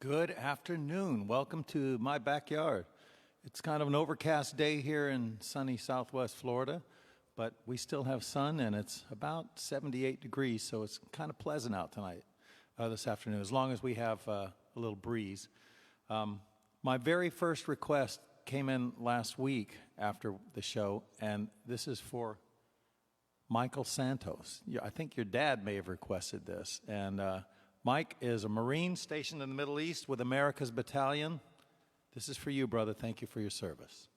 Good afternoon. Welcome to my backyard. It's kind of an overcast day here in sunny Southwest Florida, but we still have sun and it's about 78 degrees, so it's kind of pleasant out tonight, this afternoon, as long as we have a little breeze. My very first request came in last week after the show, and this is for Michael Santos. I think your dad may have requested this, and Mike is a Marine stationed in the Middle East with America's Battalion. This is for you, brother. Thank you for your service.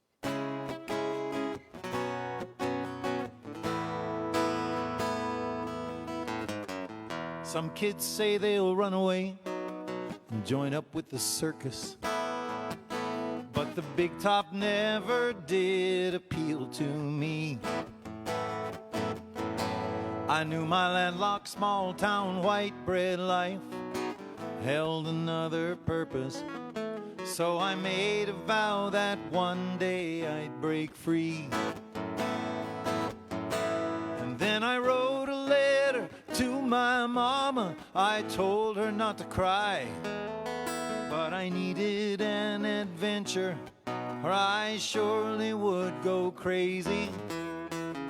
Some kids say they'll run away and join up with the circus, but the big top never did appeal to me. I knew my landlocked small town white bread life held another purpose, so I made a vow that one day I'd break free. And then I wrote a letter to my mama. I told her not to cry, but I needed an adventure or I surely would go crazy.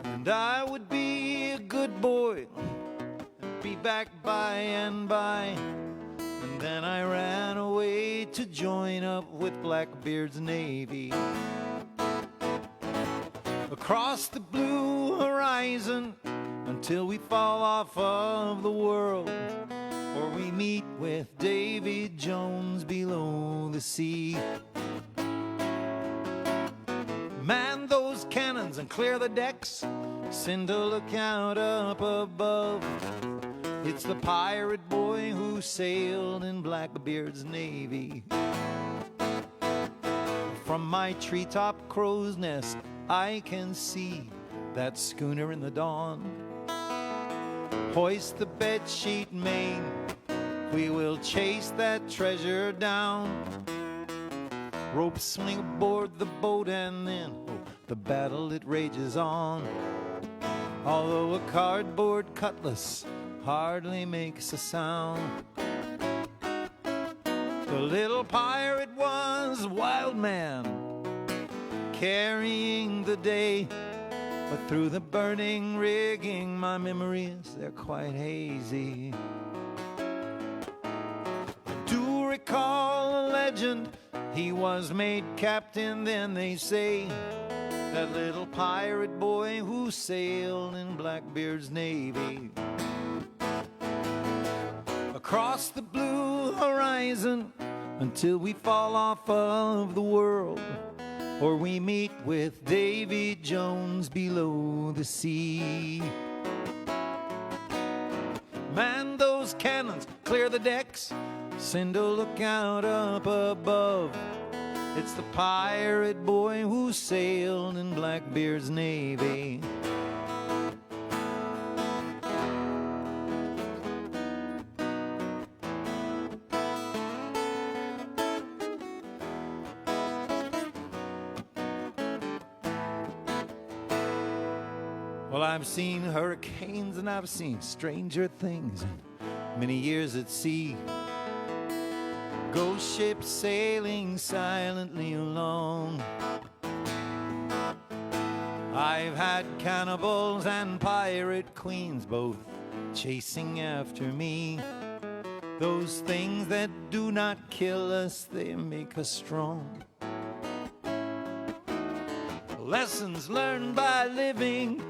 And I would be a good boy and be back by and by. And then I ran away to join up with Blackbeard's Navy. Across the blue horizon until we fall off of the world, or we meet with Davy Jones below the sea. Man those cannons and clear the decks, send a lookout up above. It's the pirate boy who sailed in Blackbeard's Navy. From my treetop crow's nest I can see that schooner in the dawn. Hoist the bedsheet main, we will chase that treasure down. Ropes swing aboard the boat and then the battle it rages on. Although a cardboard cutlass hardly makes a sound. The little pirate was a wild man, carrying the day. But through the burning rigging, my memories, they're quite hazy. I do recall a legend, he was made captain, then they say, that little pirate boy who sailed in Blackbeard's Navy. Across the blue horizon until we fall off of the world, or we meet with Davy Jones below the sea. Man those cannons, clear the decks, send a lookout up above. It's the pirate boy who sailed in Blackbeard's Navy. Well, I've seen hurricanes and I've seen stranger things in many years at sea. Ghost ships sailing silently along. I've had cannibals and pirate queens both chasing after me. Those things that do not kill us, they make us strong. Lessons learned by living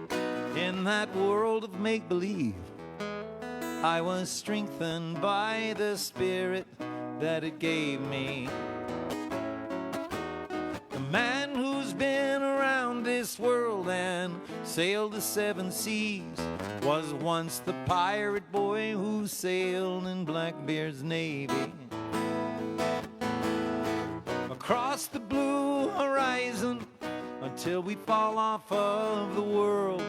in that world of make-believe. I was strengthened by the spirit that it gave me. The man who's been around this world and sailed the 7 seas was once the pirate boy who sailed in Blackbeard's Navy. Across the blue horizon until we fall off of the world,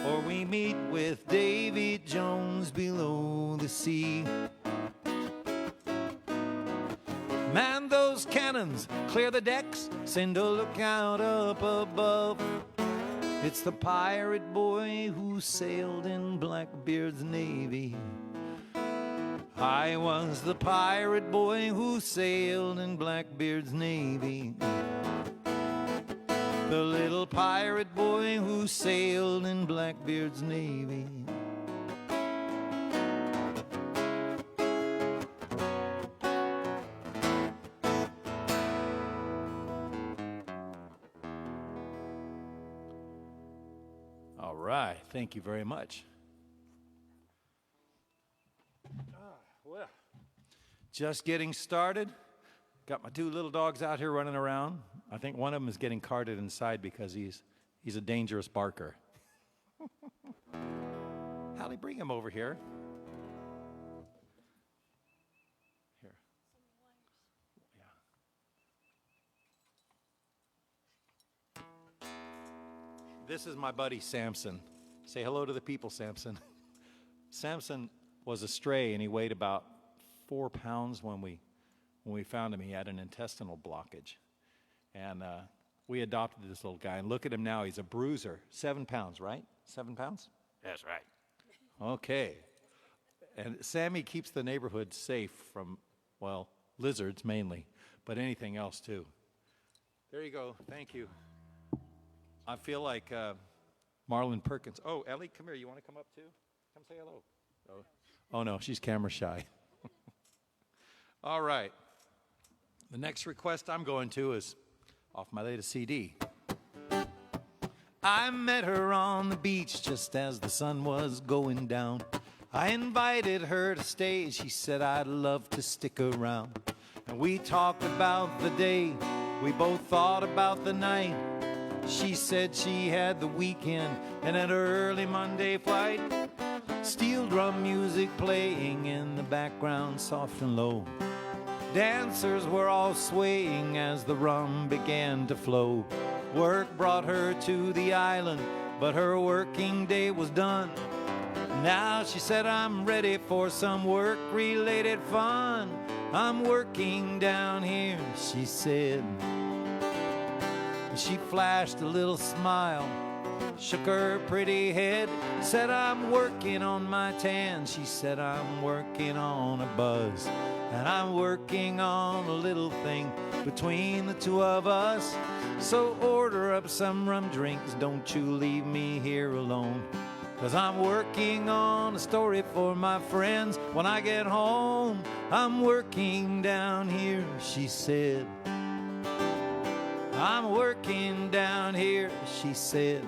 or we meet with Davy Jones below the sea. Man those cannons, clear the decks, send a lookout up above. It's the pirate boy who sailed in Blackbeard's Navy. I was the pirate boy who sailed in Blackbeard's navy. The little pirate boy who sailed in Blackbeard's navy. All right, thank you very much. Well, just getting started. Got my two little dogs out here running around. I think one of them is getting carted inside because he's a dangerous barker. Hallie, bring him over here. Here. Yeah. This is my buddy Samson. Say hello to the people, Samson. Samson was a stray, and he weighed about 4 pounds when we found him. He had an intestinal blockage, and we adopted this little guy. And look at him now; he's a bruiser. 7 pounds, right? 7 pounds? That's right. Okay. And Sammy keeps the neighborhood safe from, well, lizards mainly, but anything else too. There you go. Thank you. I feel like Marlon Perkins. Oh, Ellie, come here. You want to come up too? Come say hello. Oh no, she's camera shy. All right. The next request I'm going to is off my latest CD. I met her on the beach just as the sun was going down. I invited her to stay. She said I'd love to stick around. And we talked about the day. We both thought about the night. She said she had the weekend and an early Monday flight. Steel drum music playing in the background, soft and low. Dancers were all swaying as the rum began to flow. Work brought her to the island, but her working day was done. Now she said, I'm ready for some work-related fun. I'm working down here, she said. She flashed a little smile, shook her pretty head, said, I'm working on my tan. She said, I'm working on a buzz, and I'm working on a little thing between the two of us. So order up some rum drinks, don't you leave me here alone. 'Cause I'm working on a story for my friends when I get home. I'm working down here, she said. I'm working down here, she said.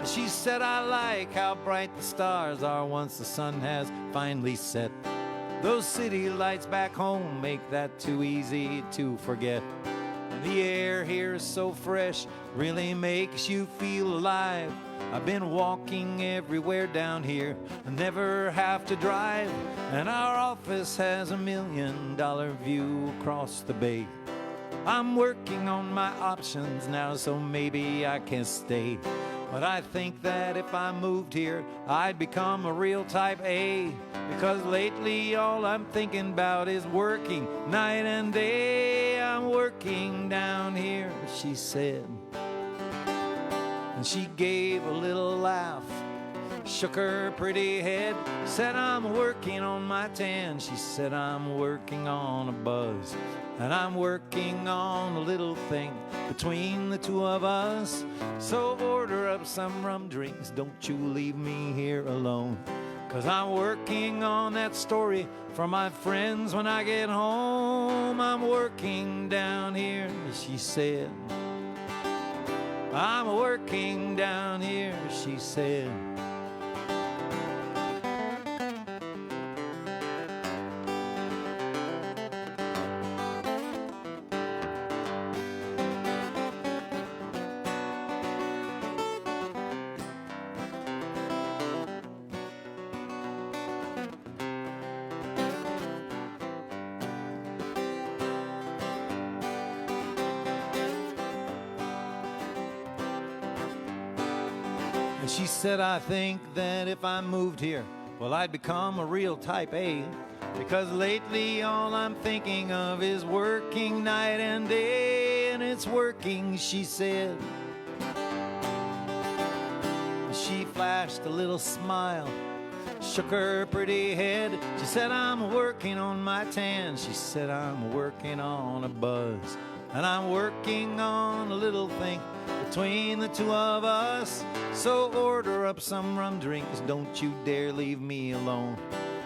She said, I like how bright the stars are once the sun has finally set. Those city lights back home make that too easy to forget. And the air here is so fresh, really makes you feel alive. I've been walking everywhere down here and never have to drive. And our office has $1 million view across the bay. I'm working on my options now, so maybe I can stay. But I think that if I moved here, I'd become a real type A. Because lately all I'm thinking about is working night and day. I'm working down here, she said. And she gave a little laugh, shook her pretty head, said, I'm working on my tan. She said, I'm working on a buzz, and I'm working on a little thing between the two of us. So order up some rum drinks, don't you leave me here alone. 'Cause I'm working on that story for my friends when I get home. I'm working down here, she said. I'm working down here, she said. She said, I think that if I moved here, well, I'd become a real type A. Because lately all I'm thinking of is working night and day. And it's working, she said. She flashed a little smile, shook her pretty head. She said, I'm working on my tan. She said, I'm working on a buzz. And I'm working on a little thing between the two of us. So order up some rum drinks, don't you dare leave me alone.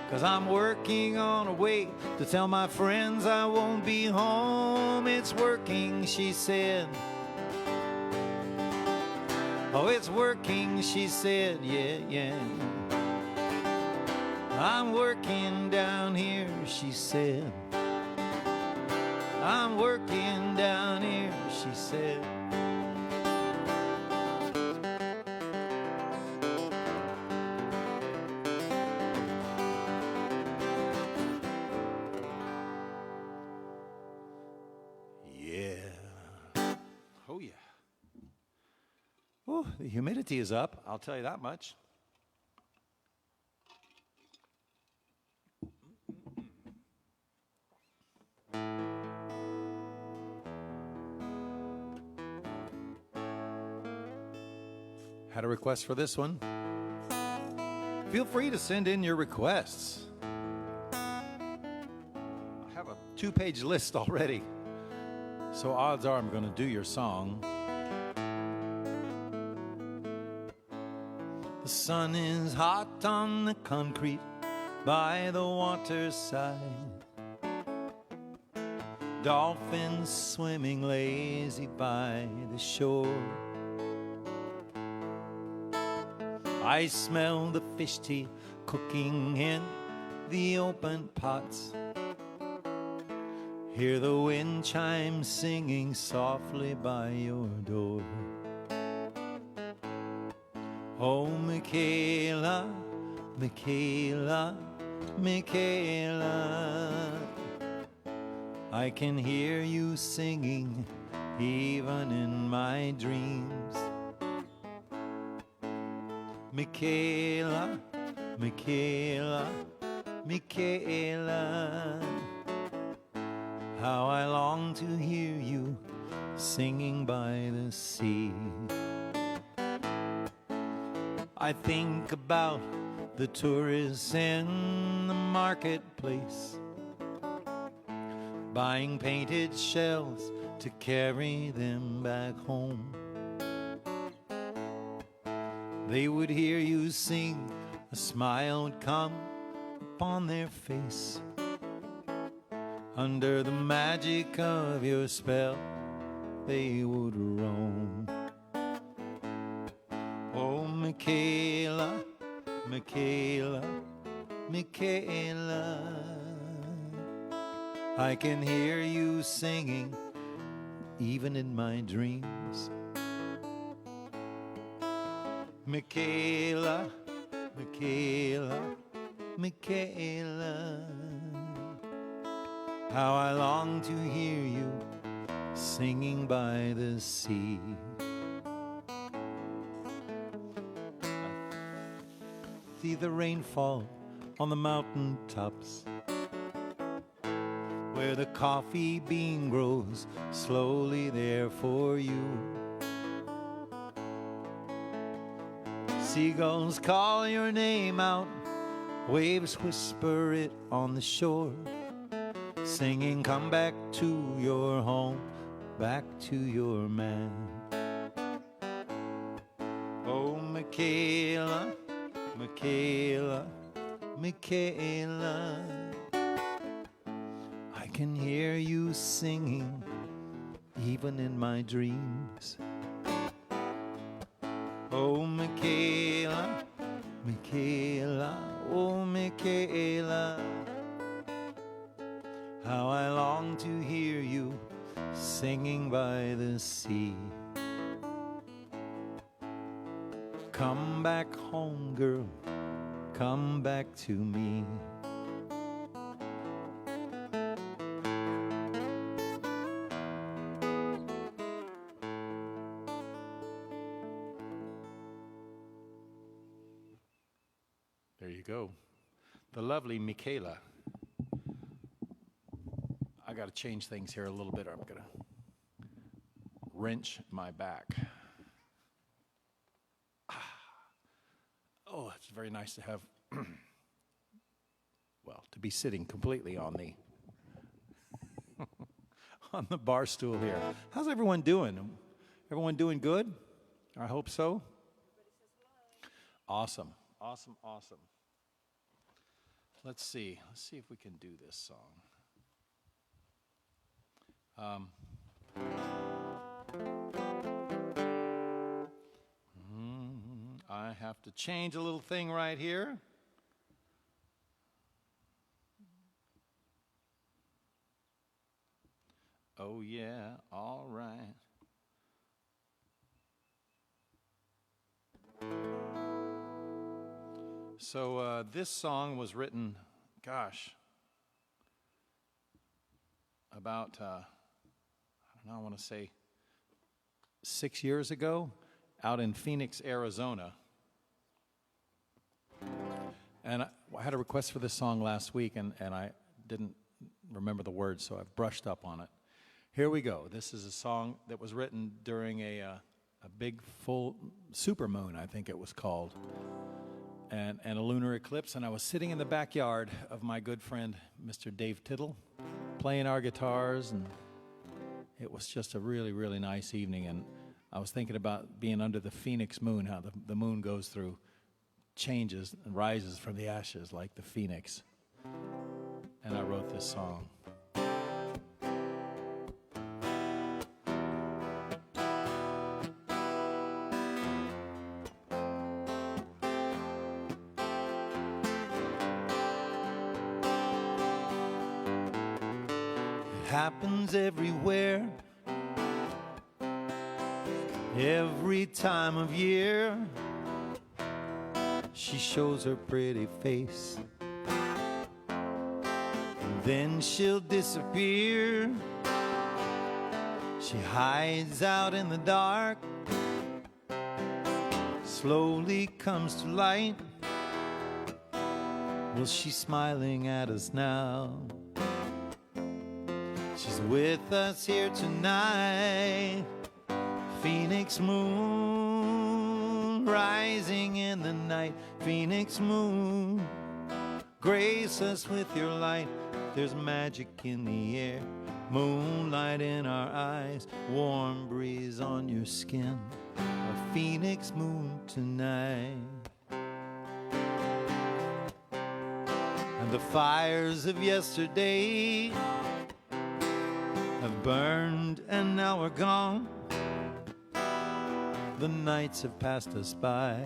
'Cause I'm working on a way to tell my friends I won't be home. It's working, she said. Oh, it's working, she said, yeah, yeah. I'm working down here, she said. I'm working down here, she said. Oh, yeah. Oh, the humidity is up, I'll tell you that much. Had a request for this one. Feel free to send in your requests. I have a 2-page list already. So odds are I'm going to do your song. The sun is hot on the concrete by the waterside. Dolphins swimming lazy by the shore. I smell the fish tea cooking in the open pots. Hear the wind chimes singing softly by your door. Oh, Michaela, Michaela, Michaela, I can hear you singing even in my dreams. Michaela, Michaela, Michaela, how I long to hear you singing by the sea. I think about the tourists in the marketplace, buying painted shells to carry them back home. They would hear you sing, a smile would come upon their face. Under the magic of your spell, they would roam. Oh, Michaela, Michaela, Michaela, I can hear you singing even in my dreams. Michaela, Michaela, Michaela, how I long to hear you singing by the sea. See the rainfall on the mountain tops, where the coffee bean grows slowly there for you. Seagulls call your name out, waves whisper it on the shore, singing, come back to your home, back to your man. Oh, Michaela, Michaela, Michaela, I can hear you singing even in my dreams. Oh, Michaela, Michaela, oh, Michaela, how I long to hear you singing by the sea. Come back home, girl, come back to me. There you go. The lovely Michaela. I got to change things here a little bit, or I'm going to wrench my back. Oh, it's very nice to have well, to be sitting completely on the on the bar stool here. How's everyone doing? Everyone doing good? I hope so. Awesome, awesome, awesome. Let's see if we can do this song. I have to change a little thing right here. Oh yeah, all right. So this song was written, about, I want to say 6 years ago, out in Phoenix, Arizona. And I had a request for this song last week, and I didn't remember the words, so I've brushed up on it. Here we go. This is a song that was written during a big full supermoon, I think it was called, and a lunar eclipse. And I was sitting in the backyard of my good friend, Mr. Dave Tittle, playing our guitars, and it was just a really, really nice evening. And I was thinking about being under the Phoenix moon, how the moon goes through changes and rises from the ashes like the phoenix. And I wrote this song. It happens everywhere, every time of year. She shows her pretty face, and then she'll disappear. She hides out in the dark, slowly comes to light. Well, she's smiling at us now. She's with us here tonight. Phoenix moon rising in the night. Phoenix moon, grace us with your light. There's magic in the air, moonlight in our eyes, warm breeze on your skin. A phoenix moon tonight. And the fires of yesterday have burned and now are gone. The nights have passed us by.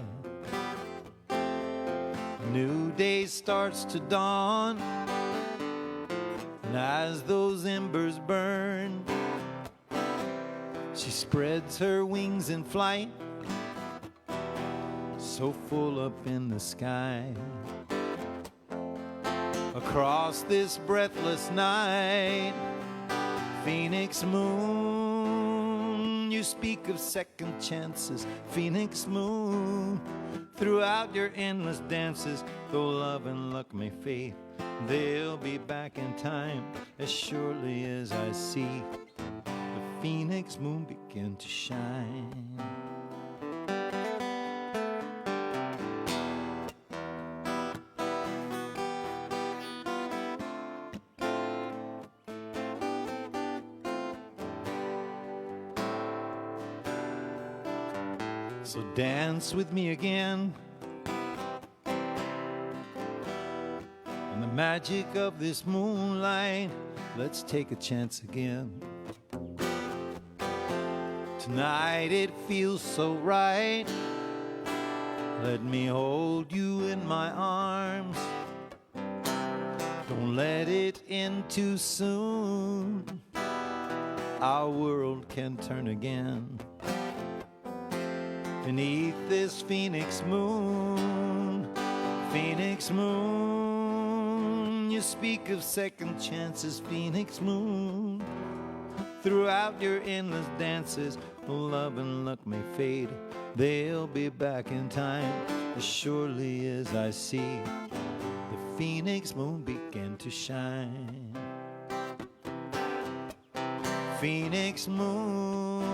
A new day starts to dawn. And as those embers burn, she spreads her wings in flight, so full up in the sky. Across this breathless night, Phoenix moon, you speak of second chances. Phoenix moon, throughout your endless dances, though love and luck may fade, they'll be back in time. As surely as I see the Phoenix moon begin to shine. So dance with me again in the magic of this moonlight. Let's take a chance again. Tonight it feels so right. Let me hold you in my arms. Don't let it end too soon. Our world can turn again. Beneath this Phoenix moon, Phoenix moon, you speak of second chances. Phoenix moon, throughout your endless dances, love and luck may fade, they'll be back in time. As surely as I see the Phoenix moon begin to shine. Phoenix moon,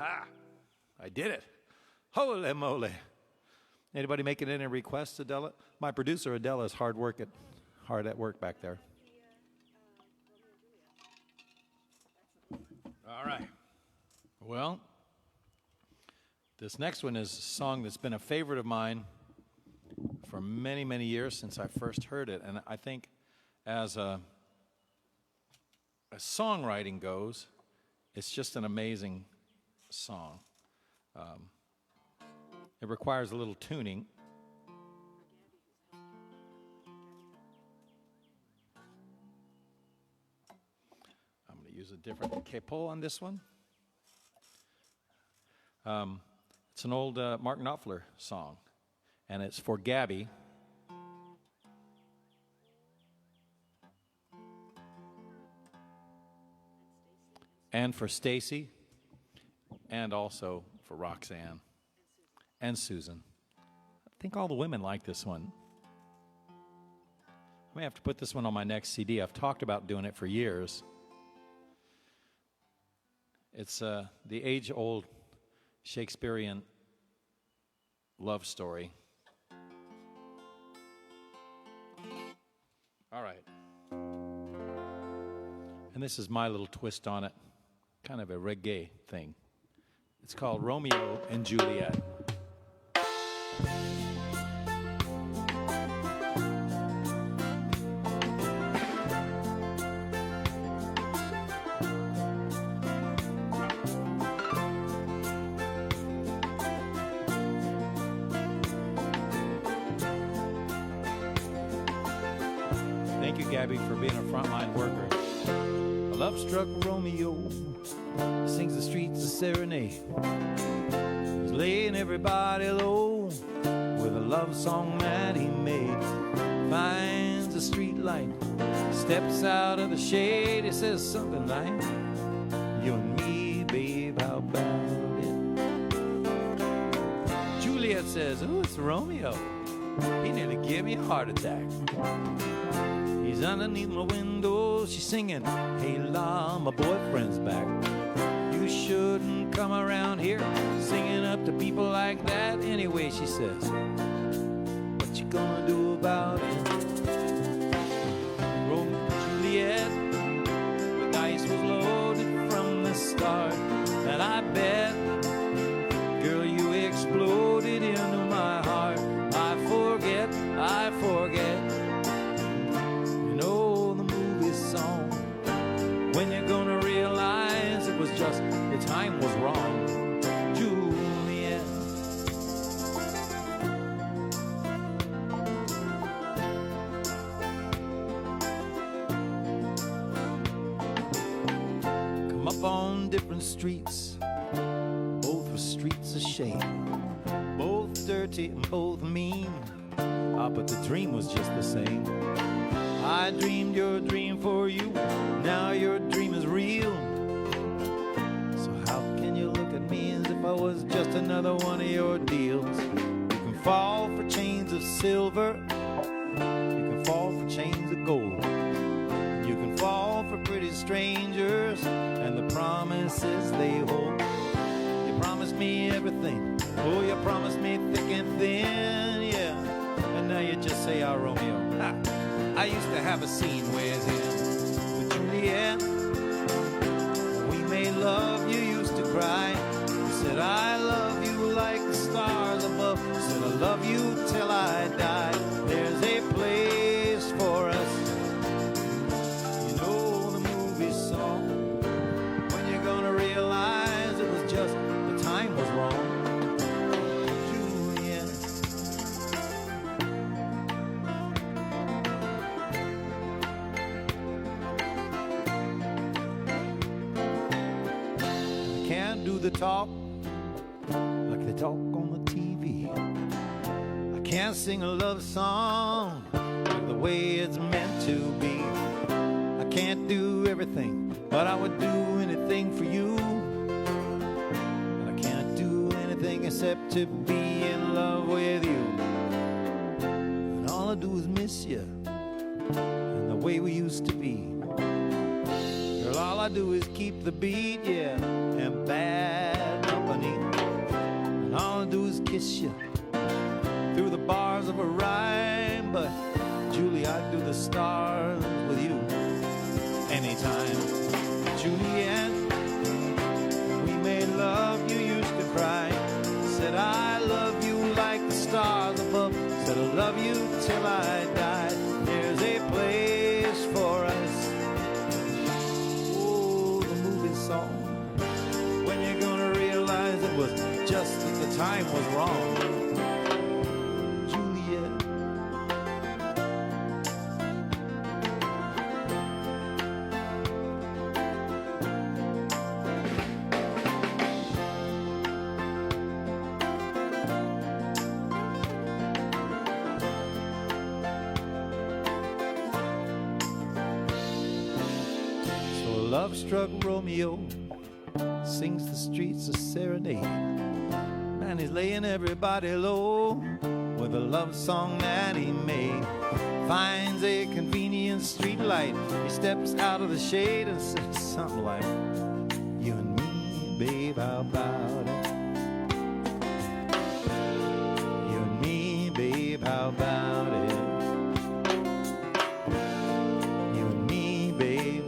Ha! I did it. Holy moly. Anybody making any requests, Adela? My producer, Adela, is hard at work back there. All right. Well, this next one is a song that's been a favorite of mine for many, many years since I first heard it. And I think as songwriting goes, it's just an amazing song. It requires a little tuning. I'm going to use a different capo on this one. It's an old Mark Knopfler song, and it's for Gabby. And for Stacy, and also for Roxanne and Susan. I think all the women like this one. I may have to put this one on my next CD. I've talked about doing it for years. It's the age-old Shakespearean love story. All right. And this is my little twist on it. Kind of a reggae thing. It's called Romeo and Juliet. Thank you, Gabby, for being a frontline worker. A love-struck Romeo sings the streets a serenade. He's laying everybody low with a love song that he made. Finds a street light, steps out of the shade. He says something like, you and me, babe, how about it? Juliet says, oh, it's Romeo. He nearly gave me a heart attack. He's underneath my window, she's singing, hey la, my boyfriend's back. You shouldn't come around here singing up to people like that. Anyway, she says, what you gonna do about it? Romeo and Juliet, the dice was loaded from the start. And I bet, girl, you exploded into my heart. I forget. When you're gonna realize it was just the time was wrong, Juliet. Come up on different streets, both were streets of shame, both dirty and both mean. Ah, but the dream was just the same. I dreamed your dream for you, now your dream is real. So how can you look at me as if I was just another one of your deals? You can fall for chains of silver, you can fall for chains of gold. You can fall for pretty strangers and the promises they hold. You promised me everything, oh, you promised me thick and thin, yeah. And now you just say, ah, Romeo, ha. I used to have a scene with him, with Juliet. We made love, you used to cry. You said, I love you like the stars above. You said, I love you till I die. There's a place for us. You know the movie song. When you're gonna realize it was just the time was wrong. Do the talk like they talk on the TV. I can't sing a love song like the way it's meant to be. I can't do everything, but I would do anything for you. And I can't do anything except to be in love with you. And all I do is miss you and the way we used to be. Girl, all I do is keep the beat, yeah, and bad company, and all I do is kiss you through the bars of a rhyme. But Julie, I'd do the stars with you anytime. Juliet, we made love, you used to cry. Said I love you like the stars above. Said I love you till I die. There's a place for us. Oh, the movie song. When you're gonna realize it was just that the time was wrong. Juliet. So a love-struck Romeo sings the streets a serenade, and he's laying everybody low with a love song that he made. Finds a convenient street light, he steps out of the shade and says something like, you and me, babe, how about it? You and me, babe, how about it? You and me, babe.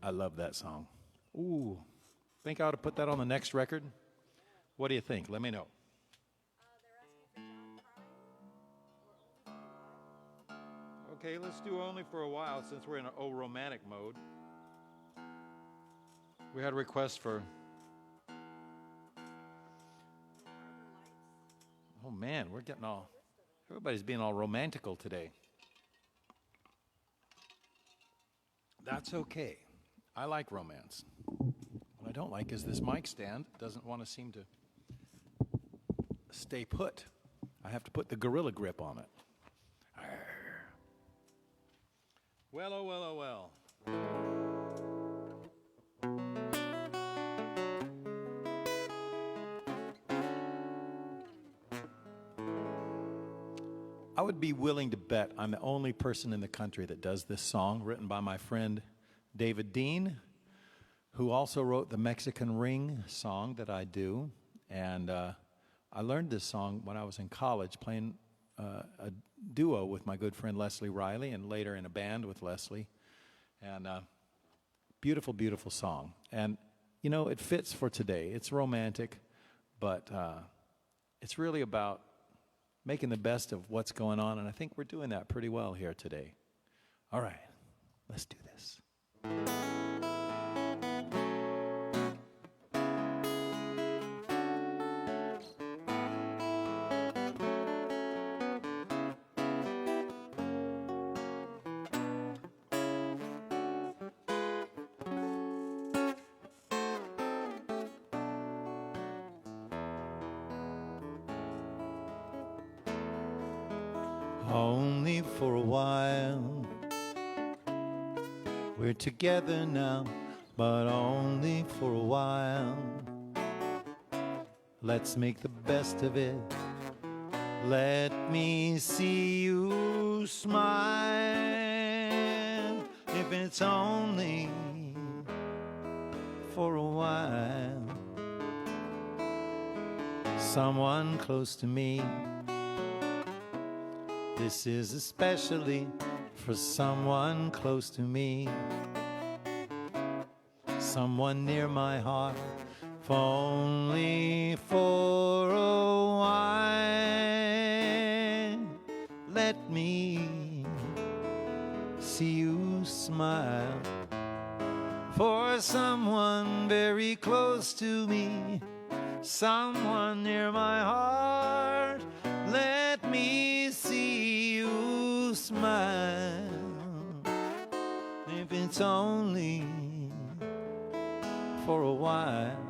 I love that song. Ooh, think I ought to put that on the next record? What do you think? Let me know. Okay, let's do Only for a While since we're in an old romantic mode. We had a request for... Oh man, we're getting all... Everybody's being all romantical today. That's okay. I like romance. What I don't like is this mic stand doesn't want to seem to stay put. I have to put the gorilla grip on it. Arr. Well, oh well, oh well. I would be willing to bet I'm the only person in the country that does this song, written by my friend David Dean, who also wrote the Mexican Ring song that I do. And I learned this song when I was in college, playing a duo with my good friend Leslie Riley, and later in a band with Leslie. And beautiful, beautiful song. And, you know, it fits for today. It's romantic, but it's really about making the best of what's going on, and I think we're doing that pretty well here today. All right, let's do this. Only for a while, we're together now, but only for a while. Let's make the best of it. Let me see you smile, if it's only for a while. Someone close to me. This is especially for someone close to me, someone near my heart, for only for a while. Let me see you smile, for someone very close to me, someone near my heart. Let me see you smile, if it's only for a while.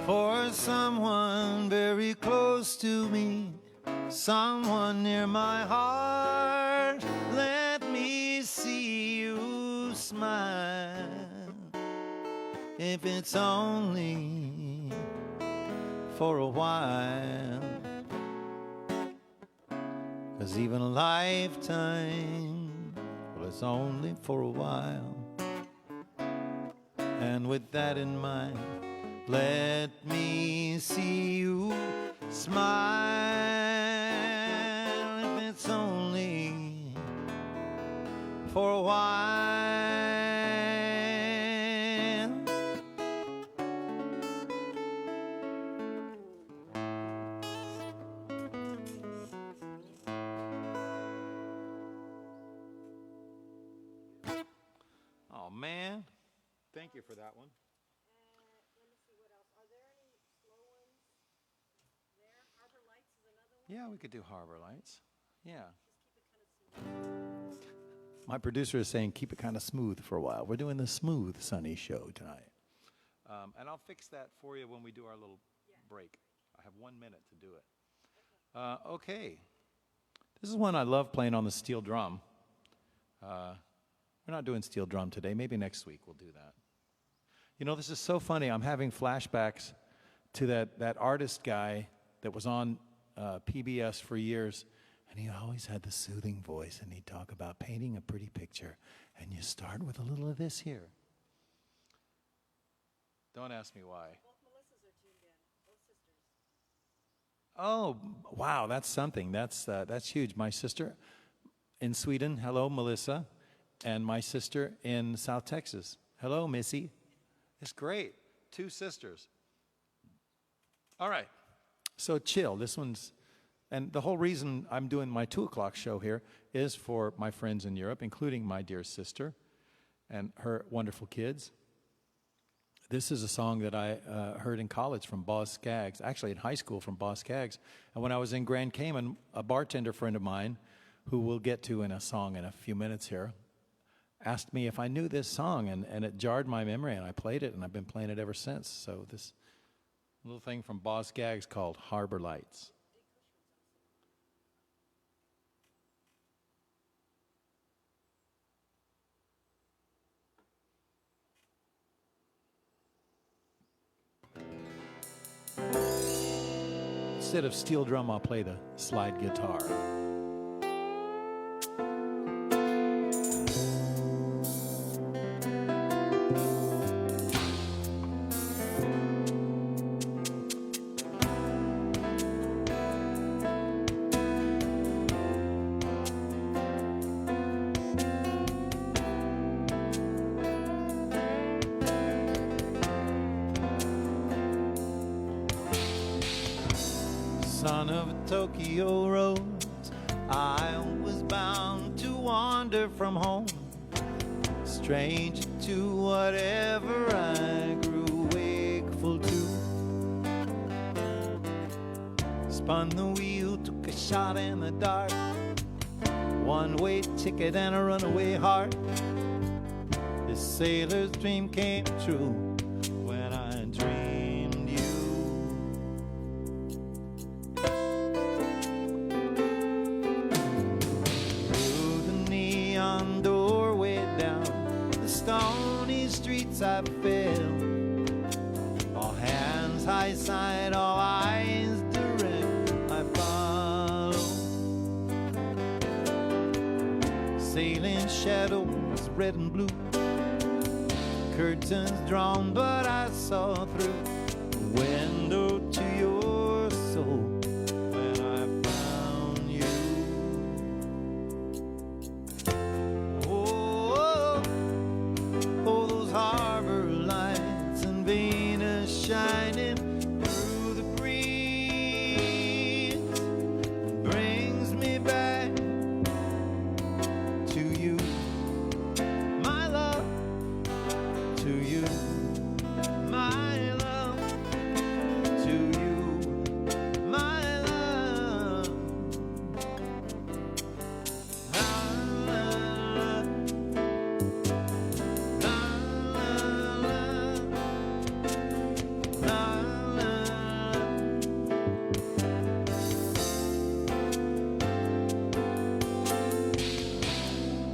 For someone very close to me, someone near my heart, let me see you smile, if it's only for a while. 'Cause even a lifetime, well, it's only for a while. And with that in mind, let me see you smile, if it's only for a while. Oh, man. Thank you for that one. Yeah, we could do Harbor Lights. Yeah. My producer is saying keep it kind of smooth for a while. We're doing the smooth Sunny show tonight. And I'll fix that for you when we do our little break. I have 1 minute to do it. Okay. This is one I love playing on the steel drum. We're not doing steel drum today. Maybe next week we'll do that. You know, this is so funny. I'm having flashbacks to that artist guy that was on PBS for years, and he always had the soothing voice, and he'd talk about painting a pretty picture, and you start with a little of this here. Don't ask me why. Both Melissas are tuned in, both sisters. Oh, wow, that's something. That's huge. My sister in Sweden, hello, Melissa, and my sister in South Texas, hello, Missy. It's great. 2 sisters. All right. So chill. This one's, and the whole reason I'm doing my 2 o'clock show here is for my friends in Europe, including my dear sister and her wonderful kids. This is a song that I heard in college from Boz Scaggs, actually in high school from Boz Scaggs. And when I was in Grand Cayman, a bartender friend of mine, who we'll get to in a song in a few minutes here, asked me if I knew this song, and it jarred my memory, and I played it, and I've been playing it ever since. So this little thing from Boz Scaggs called Harbor Lights. Instead of steel drum, I'll play the slide guitar. Son of Tokyo roads, I was bound to wander from home, stranger to whatever I grew wakeful to. Spun the wheel, took a shot in the dark, one-way ticket and a runaway heart. This sailor's dream came true when I dreamed you. Stony streets I fell, all my side, all eyes direct, I follow. Sailing shadows, red and blue, curtains drawn, but I saw through the window to your soul when I found you. Oh, oh, those harbor lights and Venus shining through the breeze brings me back to you, my love, to you, my love, to you, my love. La, la, la, la, la, la.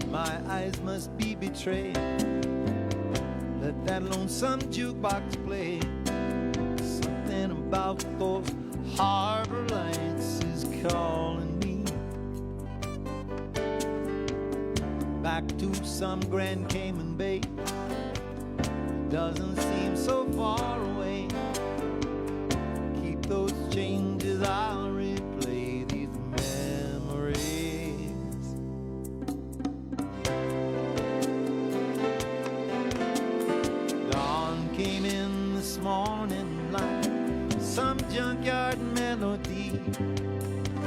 My eyes must be betrayed. Let that lonesome jukebox play. Something about those harbor lights is calling me back to some Grand Cayman Bay. Doesn't seem so far away. Keep those changes, I'll replay these memories. Dawn came in this morning like some junkyard melody.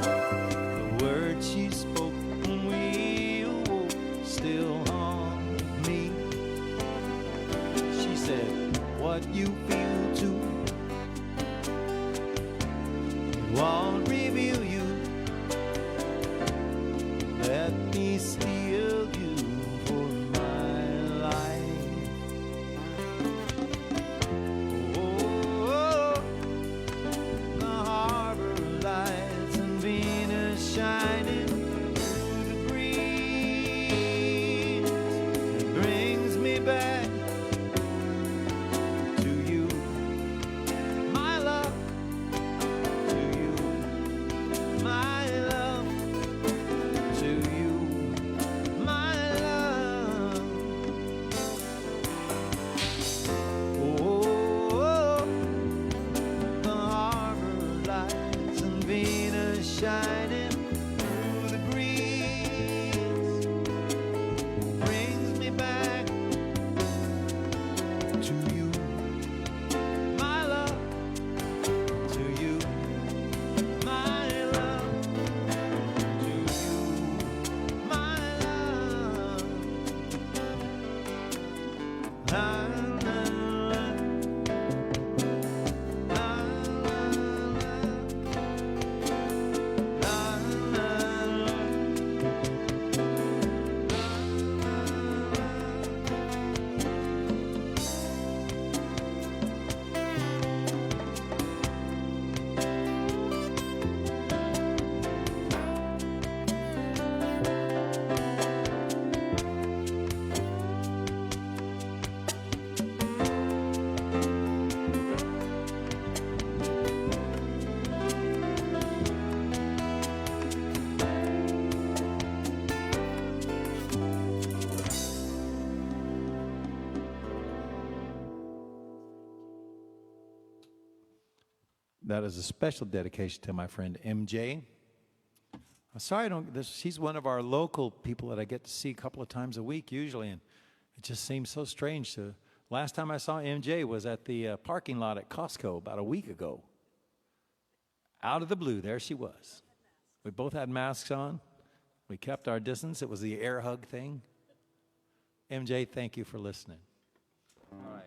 The words she spoke when we awoke still haunt me. She said, what you feel too, it won't reveal you. Let me steal you for my life. Oh, the harbor lights and Venus shining through the breeze. It brings me back to you, my love, to you, my love, to you, my love. Oh, the harbor lights and Venus shining through the breeze brings me back to you, my love, to you, my love, to you, my love. La, la, la, la, la, la, la, That is a special dedication to my friend MJ. I'm sorry I don't. She's one of our local people that I get to see a couple of times a week usually, and it just seems so strange to. Last time I saw MJ was at the parking lot at Costco about a week ago. Out of the blue, there she was. We both had masks on. We kept our distance. It was the air hug thing. MJ, thank you for listening. All right.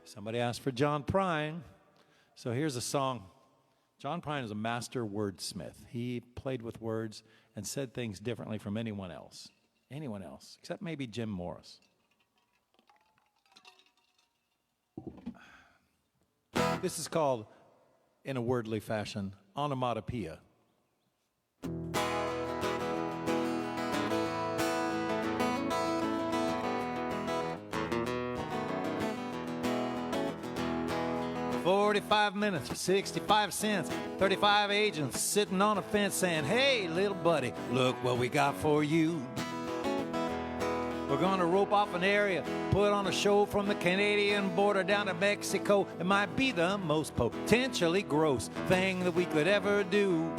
Somebody asked for John Prine, so here's a song. John Prine is a master wordsmith. He played with words and said things differently from anyone else. anyone else, except maybe Jim Morris. This is called, in a wordly fashion, onomatopoeia. $45 minutes for 65 cents. 35 agents sitting on a fence saying, hey, little buddy, look what we got for you. We're going to rope off an area, put on a show from the Canadian border down to Mexico. It might be the most potentially gross thing that we could ever do.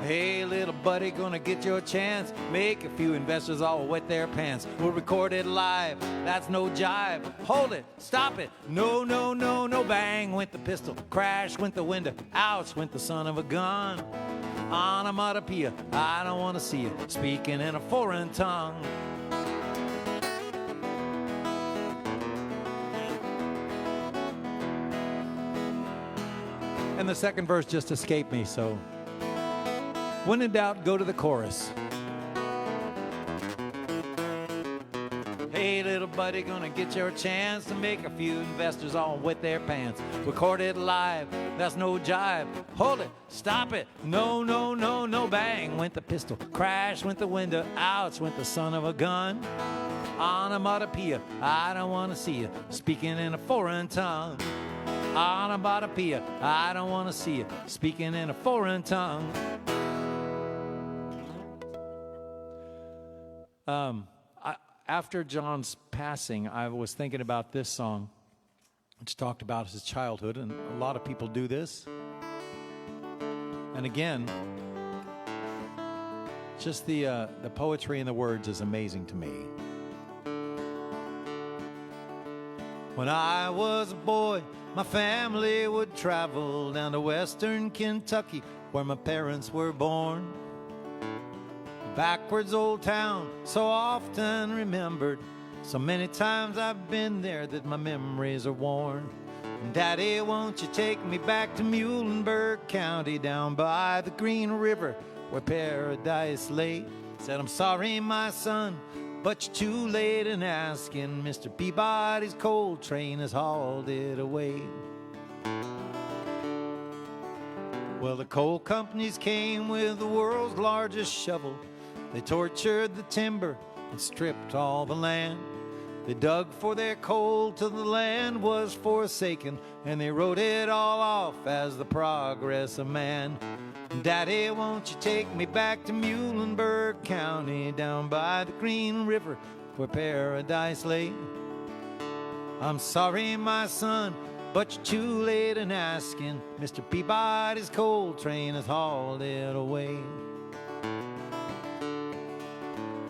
Hey, little buddy, gonna get your chance. Make a few investors all wet their pants. We'll record it live, that's no jive. Hold it, stop it, no, no, no, no. Bang went the pistol, crash went the window, ouch went the son of a gun. Onomatopoeia, I don't wanna see you speaking in a foreign tongue. And the second verse just escaped me, so when in doubt, go to the chorus. Hey, little buddy, gonna get your chance to make a few investors all wet their pants. Record it live, that's no jive. Hold it, stop it, no, no, no, no. Bang went the pistol, crash went the window, ouch went the son of a gun. Onomatopoeia, I don't wanna see you speaking in a foreign tongue. Onomatopoeia, I don't wanna see you speaking in a foreign tongue. After John's passing, I was thinking about this song, which talked about his childhood, and a lot of people do this. And again, just the poetry and the words is amazing to me. When I was a boy, my family would travel down to western Kentucky, where my parents were born. Backwards old town, so often remembered. So many times I've been there that my memories are worn. And Daddy, won't you take me back to Muhlenberg County, down by the Green River where paradise lay? Said, I'm sorry, my son, but you're too late in asking. Mr. Peabody's coal train has hauled it away. Well, the coal companies came with the world's largest shovel. They tortured the timber and stripped all the land. They dug for their coal till the land was forsaken, and they wrote it all off as the progress of man. Daddy, won't you take me back to Muhlenberg County, down by the Green River where paradise lay? I'm sorry, my son, but you're too late in asking. Mr. Peabody's coal train has hauled it away.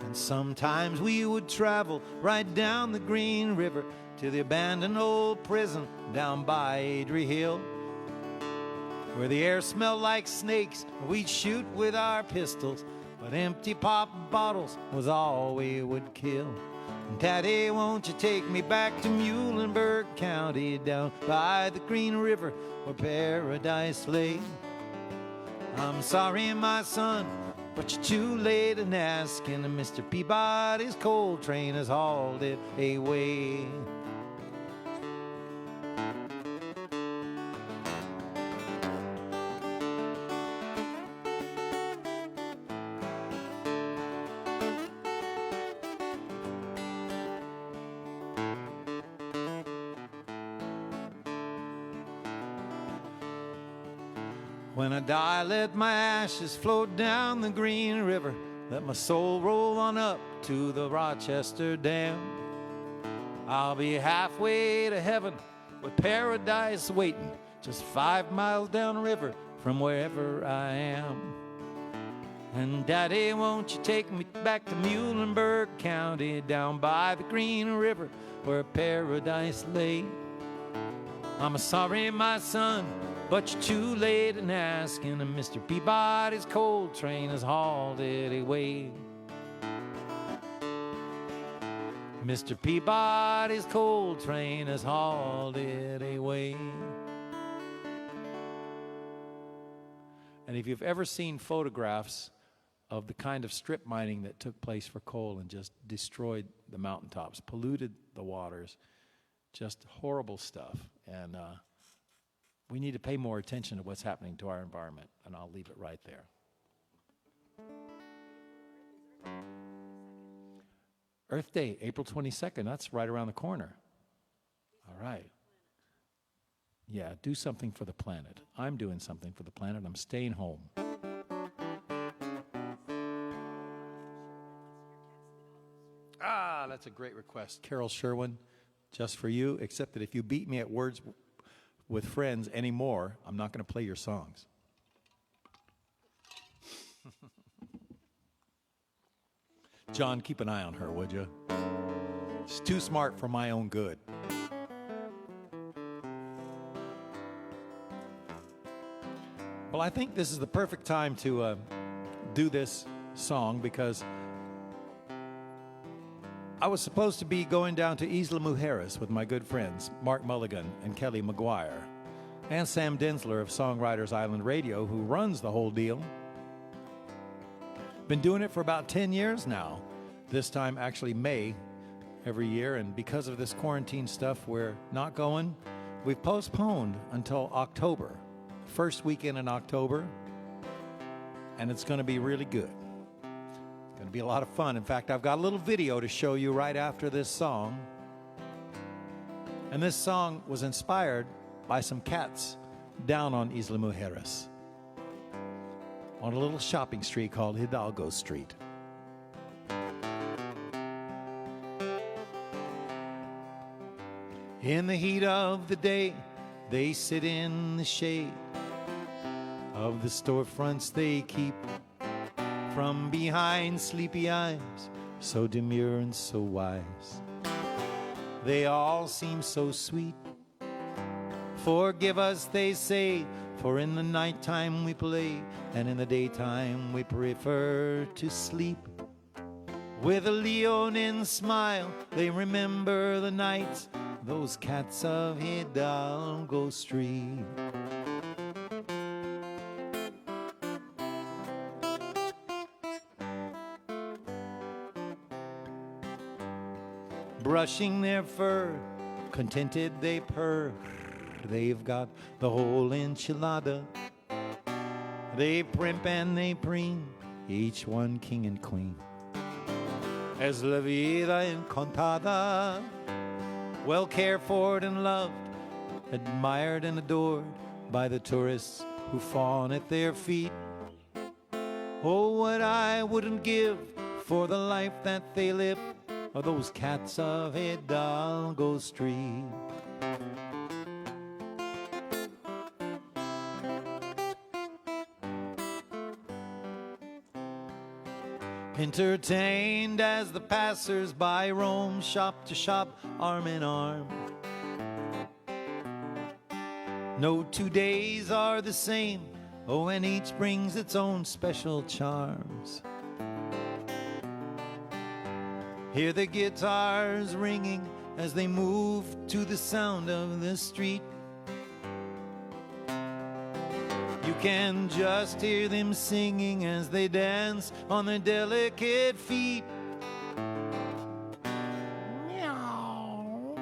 And sometimes we would travel right down the Green River to the abandoned old prison down by Adrie Hill, where the air smelled like snakes. We'd shoot with our pistols, but empty pop bottles was all we would kill. And Daddy, won't you take me back to Muhlenberg County, down by the Green River where paradise lay? I'm sorry, my son, but you're too late in asking. Mr. Peabody's coal train has hauled it away. When I die, let my ashes float down the Green River. Let my soul roll on up to the Rochester Dam. I'll be halfway to heaven with paradise waiting, just 5 miles downriver from wherever I am. And Daddy, won't you take me back to Muhlenberg County, down by the Green River where paradise lay? I'm sorry, my son, but you're too late in asking. And Mr. Peabody's coal train has hauled it away. Mr. Peabody's coal train has hauled it away. And if you've ever seen photographs of the kind of strip mining that took place for coal and just destroyed the mountaintops, polluted the waters, just horrible stuff. And we need to pay more attention to what's happening to our environment, and I'll leave it right there. Earth Day, April 22nd, that's right around the corner. All right. Yeah, do something for the planet. I'm doing something for the planet. I'm staying home. Ah, that's a great request. Carol Sherwin, just for you, except that if you beat me at Words with Friends anymore, I'm not going to play your songs. John, keep an eye on her, would you? She's too smart for my own good. Well, I think this is the perfect time to do this song because I was supposed to be going down to Isla Mujeres with my good friends, Mark Mulligan and Kelly McGuire, and Sam Densler of Songwriters Island Radio, who runs the whole deal. Been doing it for about 10 years now. This time, actually May every year, and because of this quarantine stuff, we're not going. We've postponed until October, first weekend in October, and it's going to be really good. It's going to be a lot of fun. In fact, I've got a little video to show you right after this song. And this song was inspired by some cats down on Isla Mujeres, on a little shopping street called Hidalgo Street. In the heat of the day, they sit in the shade of the storefronts they keep. From behind sleepy eyes, so demure and so wise, they all seem so sweet. Forgive us, they say, for in the nighttime we play, and in the daytime we prefer to sleep. With a leonine smile, they remember the nights, those cats of Hidalgo Street. Brushing their fur, contented they purr. They've got the whole enchilada. They primp and they preen, each one king and queen. Es la vida encantada, well cared for and loved, admired and adored by the tourists who fawn at their feet. Oh, what I wouldn't give for the life that they live, are those cats of Hidalgo Street. Entertained as the passers-by roam shop to shop, arm in arm. No 2 days are the same, oh, and each brings its own special charms. Hear the guitars ringing as they move to the sound of the street. You can just hear them singing as they dance on their delicate feet. Meow.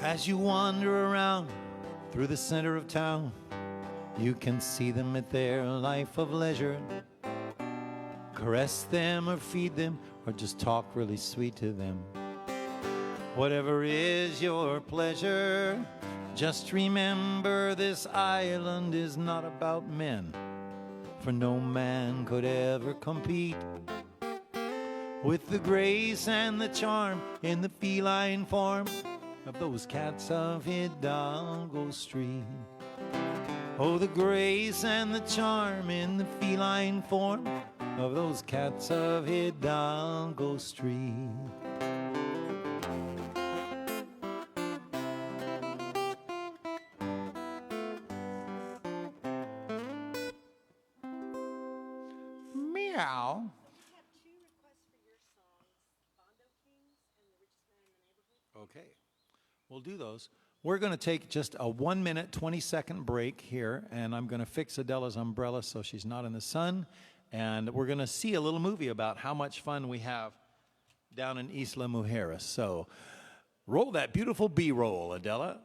As you wander around through the center of town, you can see them at their life of leisure. Caress them or feed them or just talk really sweet to them. Whatever is your pleasure, just remember this island is not about men, for no man could ever compete with the grace and the charm in the feline form of those cats of Hidalgo Street. Oh, the grace and the charm in the feline form of those cats of Hidalgo Street. Meow. Meow. We have two requests for your songs, Bondo Kings and The Richest Man in the Neighborhood. Okay, we'll do those. We're going to take just a 1 minute, 20-second break here, and I'm going to fix Adela's umbrella so she's not in the sun. And we're going to see a little movie about how much fun we have down in Isla Mujeres. So roll that beautiful B-roll, Adela.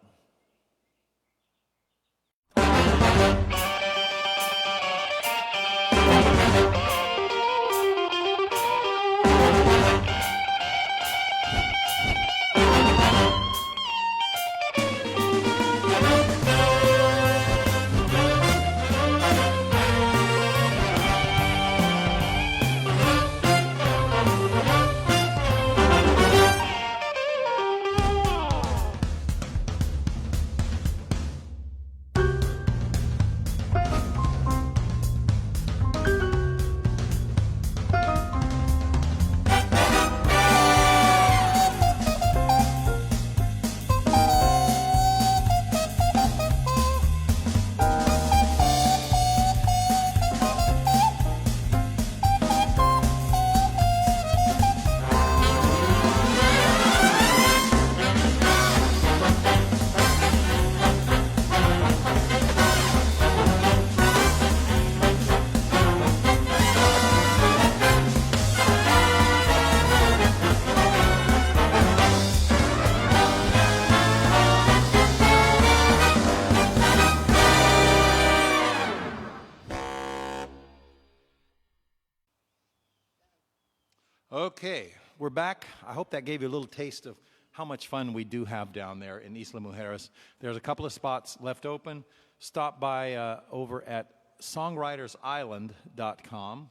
Okay, we're back. I hope that gave you a little taste of how much fun we do have down there in Isla Mujeres. There's a couple of spots left open. Stop by over at songwritersisland.com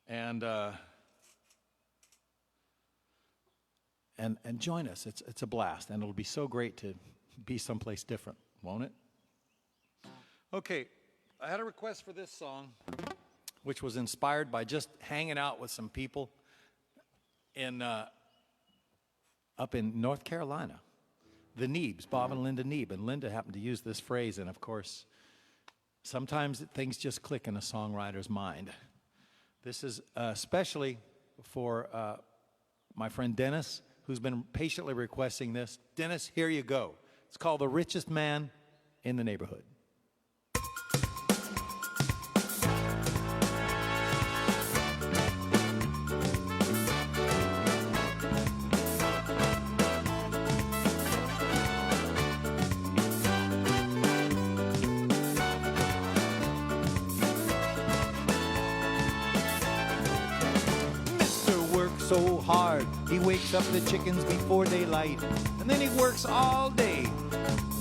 and join us. It's a blast, and it'll be so great to be someplace different, won't it? Okay, I had a request for this song, which was inspired by just hanging out with some people up in North Carolina. The Neebs, Bob and Linda Neeb. And Linda happened to use this phrase, and of course, sometimes things just click in a songwriter's mind. This is especially for my friend Dennis, who's been patiently requesting this. Dennis, here you go. It's called The Richest Man in the Neighborhood. So hard, he wakes up the chickens before daylight, and then he works all day,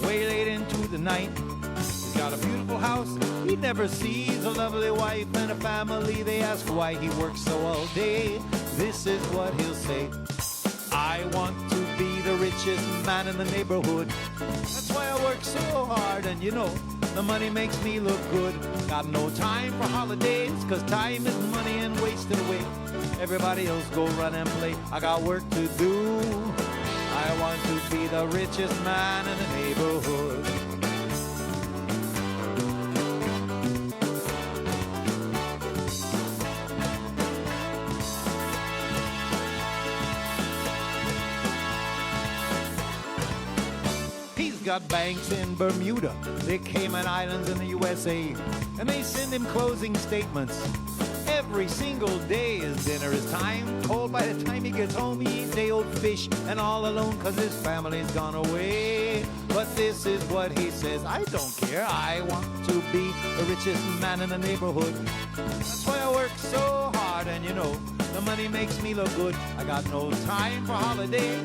way late into the night. He's got a beautiful house, he never sees a lovely wife and a family. They ask why he works so all day. This is what he'll say: I want to be the richest man in the neighborhood. That's why I work so hard, and you know, the money makes me look good. Got no time for holidays, 'cause time is money and wasted away. Everybody else go run and play. I got work to do. I want to be the richest man in the neighborhood. He's got banks in Bermuda, the Cayman Islands in the USA, and they send him closing statements every single day. His dinner is time cold. By the time he gets home, he eats day-old fish and all alone 'cause his family's gone away. But this is what he says: I don't care, I want to be the richest man in the neighborhood. That's why I work so hard, and you know, the money makes me look good. I got no time for holiday.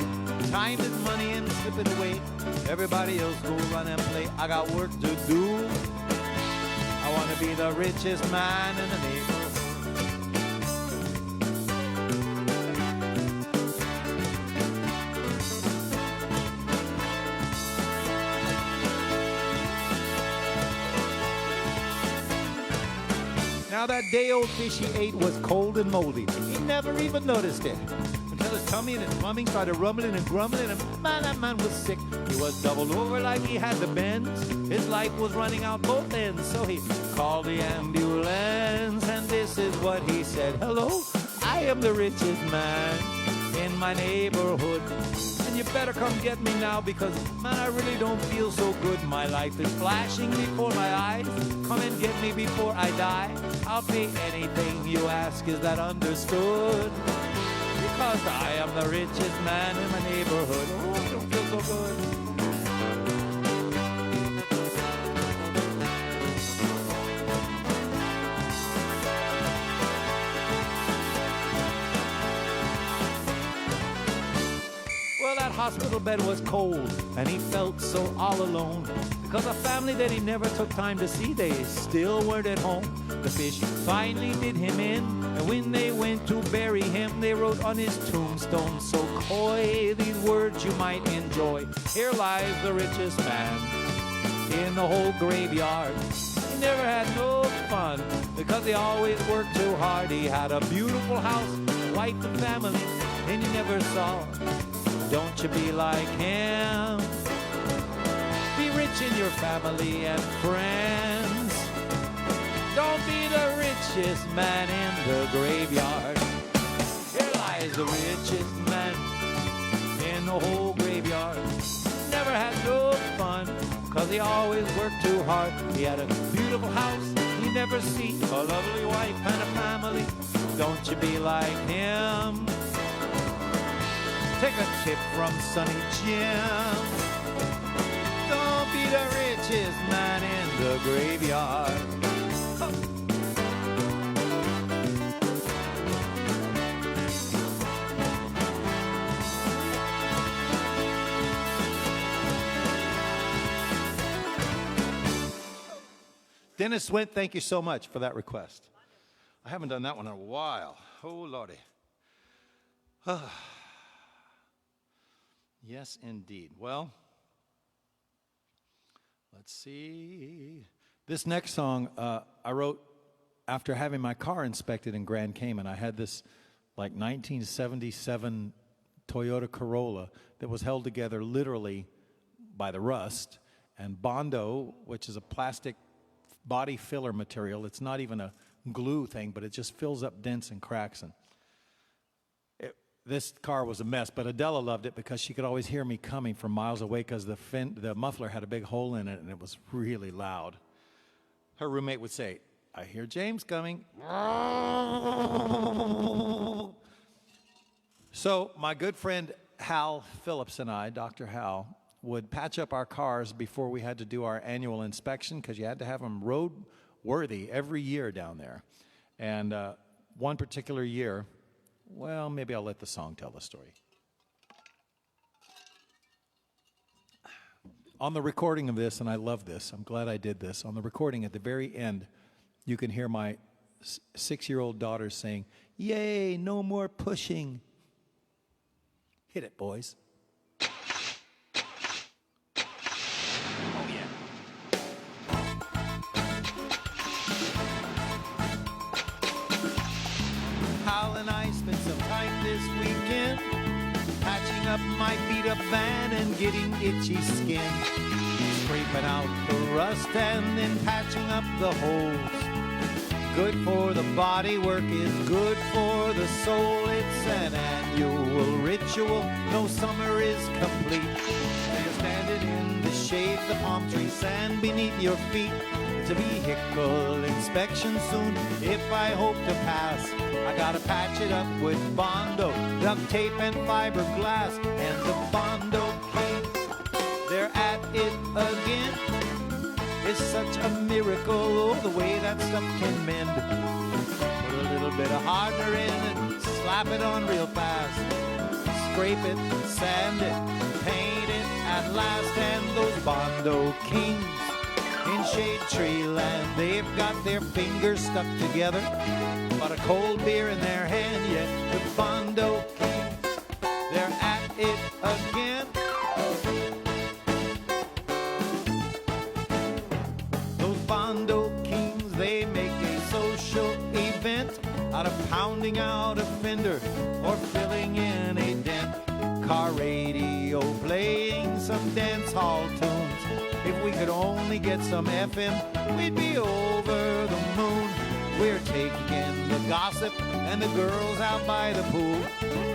Time is money and slip it away. Everybody else go run and play. I got work to do. I want to be the richest man in the neighborhood. Now that day-old fish he ate was cold and moldy. He never even noticed it until his tummy and his plumbing started rumbling and grumbling, and man, that man was sick. He was doubled over like he had the bends. His life was running out both ends, so he called the ambulance, and And this is what he said. Hello, I am the richest man in my neighborhood. And you better come get me now because, man, I really don't feel so good. My life is flashing before my eyes. Come and get me before I die. I'll pay anything you ask, is that understood? Because I am the richest man in my neighborhood. Oh, I don't feel so good. Hospital bed was cold and he felt so all alone because a family that he never took time to see, they still weren't at home. The fish finally did him in, and when they went to bury him, they wrote on his tombstone so coy these words you might enjoy. Here lies the richest man in the whole graveyard. He never had no fun because he always worked too hard. He had a beautiful house, wife and family, and you never saw. Don't you be like him. Be rich in your family and friends. Don't be the richest man in the graveyard. Here lies the richest man in the whole graveyard. Never had no fun, cause he always worked too hard. He had a beautiful house, he never see a lovely wife and a family. Don't you be like him. Take a tip from Sonny Jim. Don't be the richest man in the graveyard. Oh. Dennis Swint, thank you so much for that request. I haven't done that one in a while. Oh, Lordy. Yes, indeed. Well, let's see. This next song I wrote after having my car inspected in Grand Cayman. I had this like 1977 Toyota Corolla that was held together literally by the rust. And Bondo, which is a plastic body filler material, it's not even a glue thing, but it just fills up dents and cracks. And this car was a mess, but Adela loved it because she could always hear me coming from miles away because the muffler had a big hole in it and it was really loud. Her roommate would say, "I hear James coming." So my good friend Hal Phillips and I, Dr. Hal, would patch up our cars before we had to do our annual inspection because you had to have them road-worthy every year down there. And one particular year, well, maybe I'll let the song tell the story. On the recording of this, and I love this, I'm glad I did this, on the recording at the very end, you can hear my 6-year-old daughter saying, "Yay, no more pushing." Hit it, boys. Hal and I spent some time this weekend patching up my beat-up van and getting itchy skin, scraping out the rust and then patching up the holes. Good for the body, work is good for the soul. It's an annual ritual, no summer is complete. You're standing in the shade, the palm trees stand beneath your feet. It's a vehicle inspection soon, if I hope to pass. I gotta patch it up with Bondo, duct tape and fiberglass. And the Bondo Kings, they're at it again. It's such a miracle, oh, the way that stuff can mend. Put a little bit of hardener in and slap it on real fast. Scrape it, sand it, paint it at last. And those Bondo Kings in shade tree land, they've got their fingers stuck together, but a cold beer in their hand. Yet the Bondo Kings, they're at it again. Those Bondo Kings, they make a social event out of pounding out a fender or filling in a dent. Car radio playing some dance hall tunes. If we could only get some FM, we'd be over the moon. We're taking the gossip and the girls out by the pool,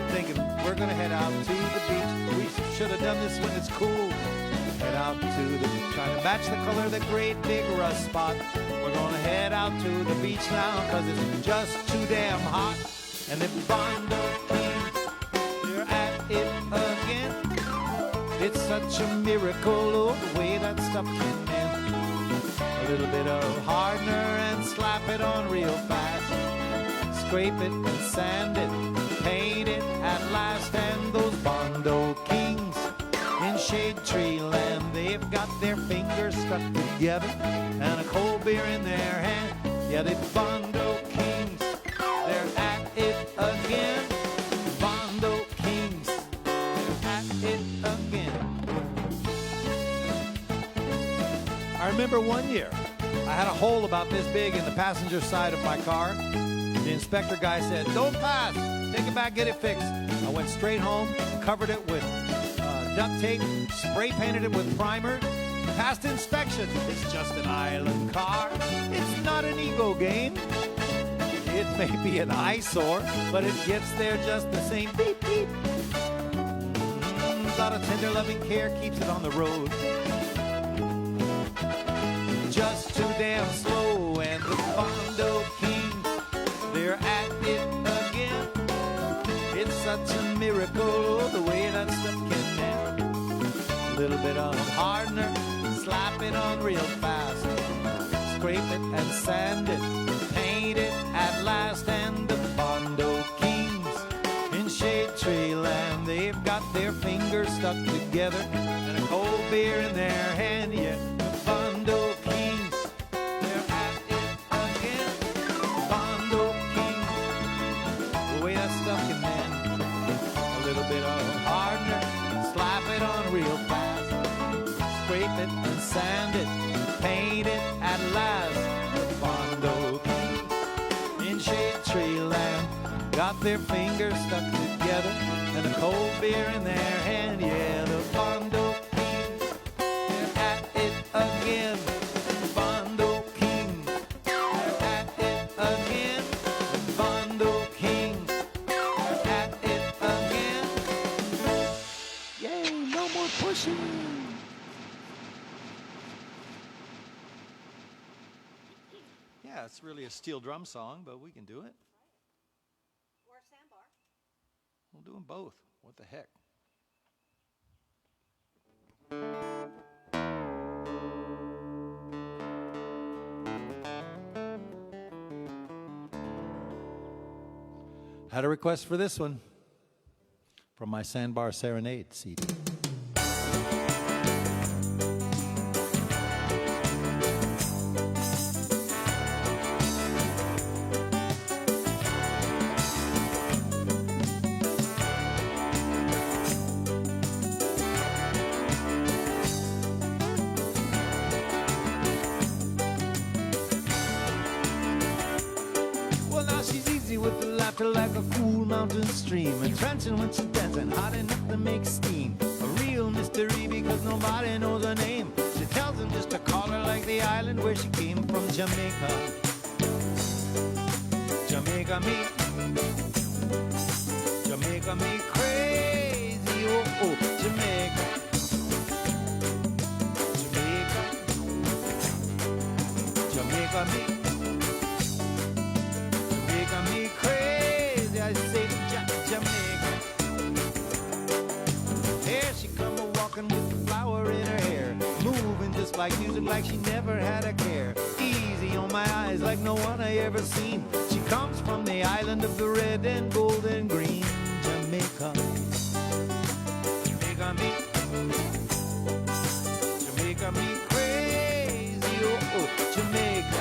thinking we're gonna head out to the beach. We should have done this when it's cool. Head out to the beach, trying to match the color of the great big rust spot. We're gonna head out to the beach now, cause it's just too damn hot. And the Bondo Kings, they're at it again. It's such a miracle, oh, the way that stuff can mend. A little bit of hardener and slap it on real fast. Scrape it and sand it, paint it at last. And those Bondo Kings in shade tree land, they've got their fingers stuck together and a cold beer in their hand. Yeah, they Bondo Kings, they're at it again. Bondo Kings, they're at it again. I remember one year, I had a hole about this big in the passenger side of my car. The inspector guy said, "Don't pass, take it back, get it fixed." I went straight home, covered it with duct tape, spray painted it with primer, passed inspection. It's just an island car. It's not an ego game. It may be an eyesore, but it gets there just the same. Beep, beep. A lot of tender loving care keeps it on the road. Just too damn slow, and the Bondo Kings, they're at it again. It's such a miracle, the way that stuff can end. A little bit of hardener, slap it on real fast. Scrape it and sand it, paint it at last. And the Bondo Kings in shade tree land, they've got their fingers stuck together and a cold beer in their hand. Yeah, the Bondo Kings, they're at it again. Bondo Kings, the way that stuff can mend. A little bit of hardener, slap it on real fast. Scrape it and sand it, paint it at last. The Bondo Kings in shade tree land got their fingers stuck together and a cold beer in their hand. Yeah, the Bondo Kings, they're at it again. Bondo Kings, they're at it again. Bondo Kings, they're at it again. Yay, no more pushing. Yeah, it's really a steel drum song, but we can do it. Or a sandbar. We'll do them both. What the heck? Had a request for this one from my Sandbar Serenade CD. Like a cool mountain stream, entrancing when she's dancing, hot enough to make steam. A real mystery because nobody knows her name. She tells them just to call her like the island where she came from, Jamaica. Jamaica me crazy, oh oh, Jamaica. Jamaica me crazy, I say Jamaica. Here she come a-walking with the flower in her hair, moving just like music, like she never had a care. Easy on my eyes like no one I ever seen. She comes from the island of the red and gold and green, Jamaica. Jamaica me crazy, oh oh, Jamaica.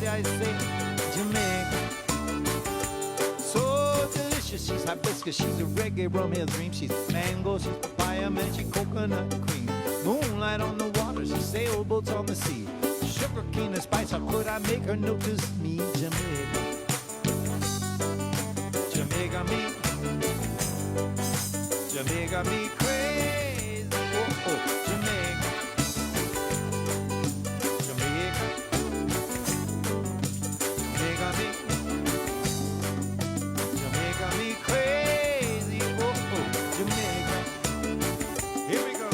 I say Jamaica. So delicious, she's hibiscus, she's a reggae rum hill dream. She's mango, she's papaya, man, she's coconut cream. Moonlight on the water, she's sailboats on the sea. Sugar cane and spice, how could I make her notice me? Jamaica. Jamaica me. me crazy. Oh, oh, Jamaica. Jamaica. Jamaica me. Jamaica me crazy. Oh, oh, Jamaica. Here we go.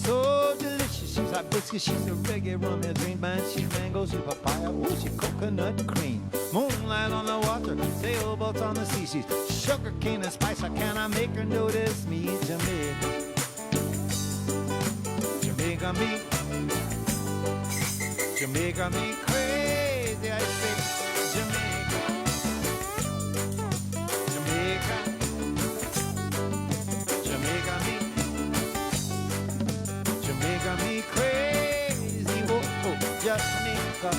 So delicious, she's hibiscus, she's a reggae rum, a green band, she's mango, she's papaya, oh, she's coconut cream. Moonlight on the water, sailboats on the sea, she's sugar cane and spice, how can I make her notice me? Jamaica, Jamaica me, Jamaica me crazy, I say, Jamaica, Jamaica, Jamaica me. Jamaica me crazy, oh, oh, Jamaica.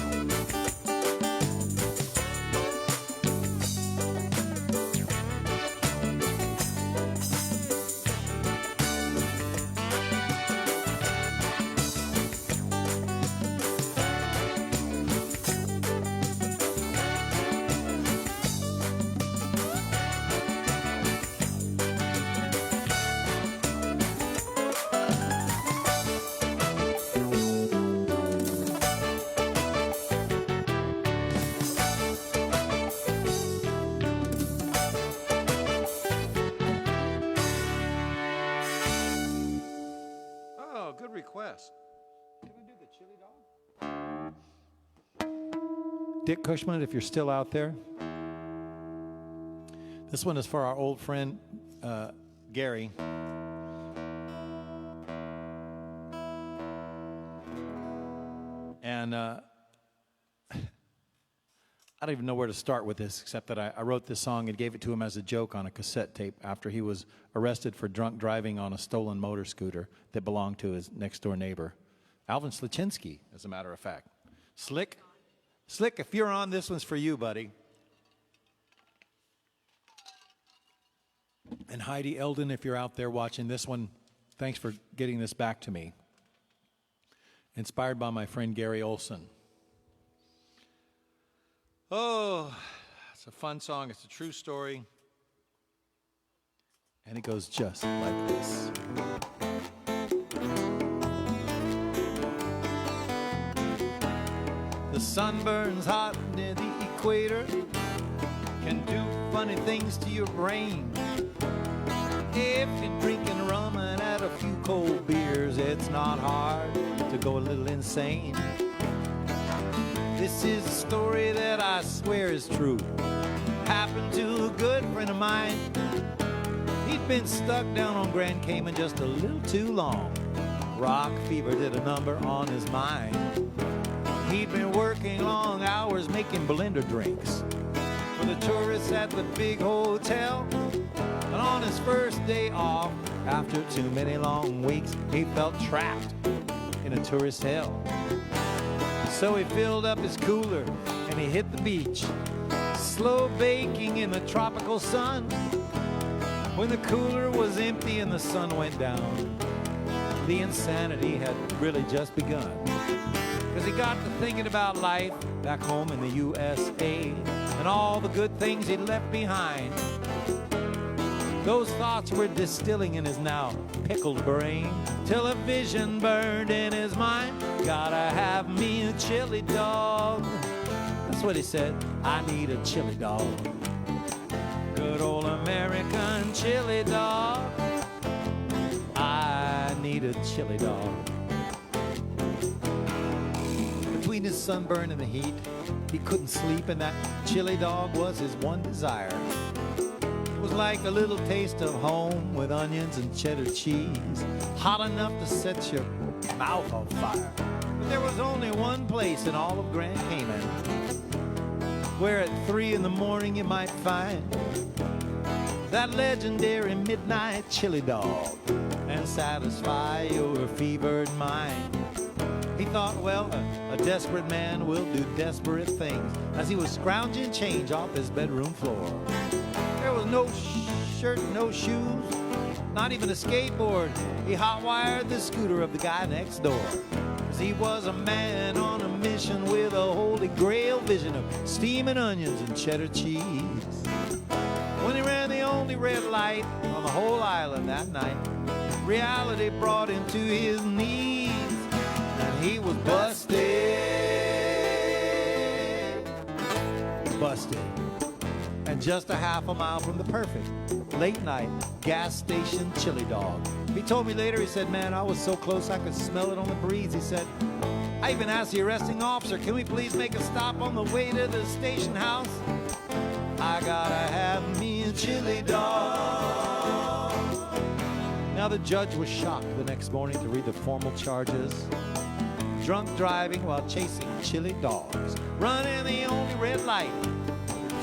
Oh, good request. Can we do the chili dog? Dick Cushman, if you're still out there. This one is for our old friend Gary. And I don't even know where to start with this, except that I wrote this song and gave it to him as a joke on a cassette tape after he was arrested for drunk driving on a stolen motor scooter that belonged to his next-door neighbor, Alvin Slachinsky, as a matter of fact. Slick, if you're on, this one's for you, buddy. And Heidi Eldon, if you're out there watching this one, thanks for getting this back to me. Inspired by my friend Gary Olson. Oh, it's a fun song. It's a true story. And it goes just like this. The sun burns hot near the equator, can do funny things to your brain. If you're drinking rum and add a few cold beers, it's not hard to go a little insane. This is a story that I swear is true. Happened to a good friend of mine. He'd been stuck down on Grand Cayman just a little too long. Rock fever did a number on his mind. He'd been working long hours making blender drinks for the tourists at the big hotel. And on his first day off, after too many long weeks, he felt trapped in a tourist hell. So he filled up his cooler and he hit the beach, slow baking in the tropical sun. When the cooler was empty and the sun went down, the insanity had really just begun. Because he got to thinking about life back home in the USA and all the good things he'd left behind. Those thoughts were distilling in his now pickled brain, till a vision burned in his mind. Gotta have me a chili dog. That's what he said. I need a chili dog. Good old American chili dog. I need a chili dog. Between his sunburn in the heat. He couldn't sleep, and that chili dog was his one desire. It was like a little taste of home with onions and cheddar cheese, hot enough to set your mouth on fire. But there was only one place in all of Grand Cayman where at 3 in the morning you might find that legendary midnight chili dog and satisfy your fevered mind. He thought, well, a desperate man will do desperate things, as he was scrounging change off his bedroom floor. There was no shirt, no shoes, not even a skateboard. He hot-wired the scooter of the guy next door, 'cause he was a man on a mission with a holy grail vision of steaming onions and cheddar cheese. When he ran the only red light on the whole island that night, reality brought him to his knees, and he was busted. Busted. And just a half a mile from the perfect late night gas station chili dog. He told me later, he said, man, I was so close I could smell it on the breeze. He said, I even asked the arresting officer, can we please make a stop on the way to the station house? I gotta have me a chili dog. Now the judge was shocked the next morning to read the formal charges. Drunk driving while chasing chili dogs, running the only red light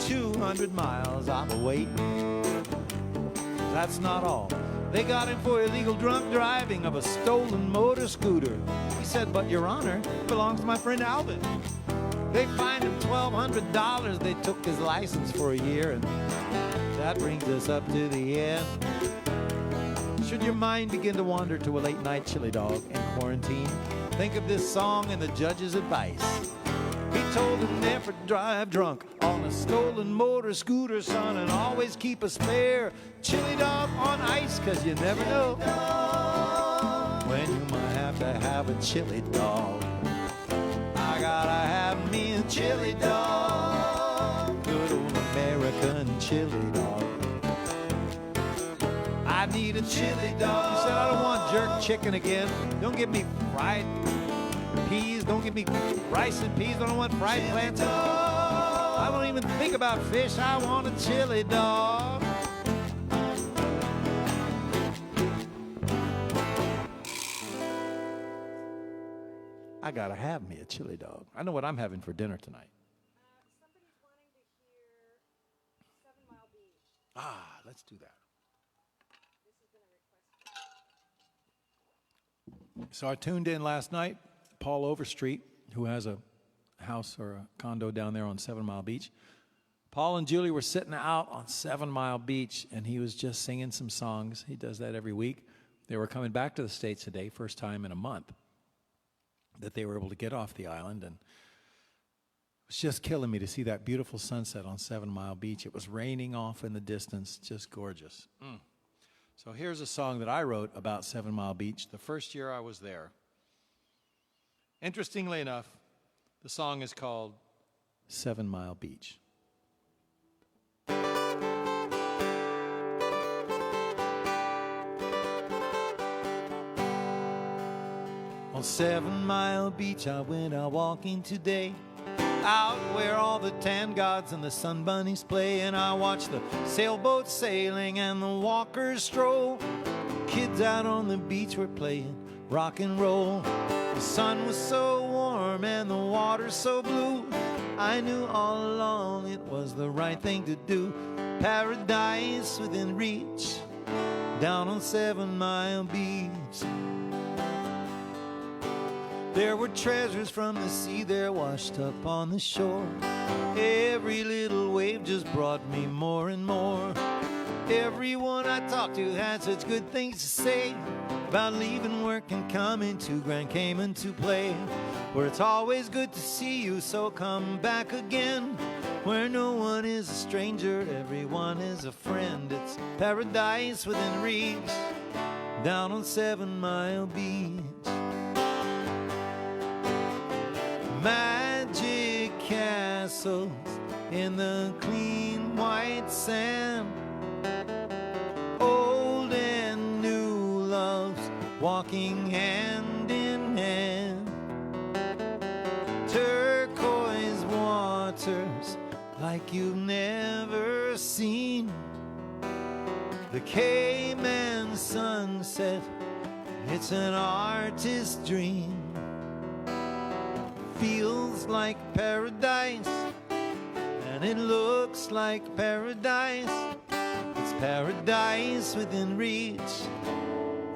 200 miles out of weight. That's not all. They got him for illegal drunk driving of a stolen motor scooter. He said, but Your Honor, it belongs to my friend Alvin. They fined him $1,200. They took his license for a year, and that brings us up to the end. Should your mind begin to wander to a late night chili dog in quarantine, think of this song and the judge's advice. He told him never drive drunk on a stolen motor scooter, son, and always keep a spare chili dog on ice, 'cause you never know when you might have to have a chili dog. I gotta have me a chili dog, good old American chili dog. I need a chili dog. He said, I don't want jerk chicken again. Don't give me fried peas. Don't give me rice and peas. I don't want fried plantains. I don't even think about fish. I want a chili dog. I gotta have me a chili dog. I know what I'm having for dinner tonight. Somebody's wanting to hear 7 Mile Beach. Ah, let's do that. This has been a request. So I tuned in last night. Paul Overstreet, who has a house or a condo down there on 7 Mile Beach. Paul and Julie were sitting out on 7 Mile Beach, and he was just singing some songs. He does that every week. They were coming back to the States today, first time in a month that they were able to get off the island, and it was just killing me to see that beautiful sunset on 7 Mile Beach. It was raining off in the distance, just gorgeous. So here's a song that I wrote about 7 Mile Beach the first year I was there. Interestingly enough, the song is called 7 Mile Beach. On 7 Mile Beach I went out walking today, out where all the tan gods and the sun bunnies play, and I watched the sailboats sailing and the walkers stroll. Kids out on the beach were playing rock and roll. The sun was so warm and the water so blue, I knew all along it was the right thing to do. Paradise within reach, down on 7 Mile Beach. There were treasures from the sea there washed up on the shore. Every little wave just brought me more and more. Everyone I talked to had such good things to say about leaving work and coming to Grand Cayman to play, where it's always good to see you, so come back again, where no one is a stranger, everyone is a friend. It's paradise within reach, down on 7 Mile Beach. Magic castles in the clean white sand, old and new loves walking hand in hand. like you've never seen. The Cayman sunset, it's an artist's dream. Feels like paradise, and it looks like paradise. It's paradise within reach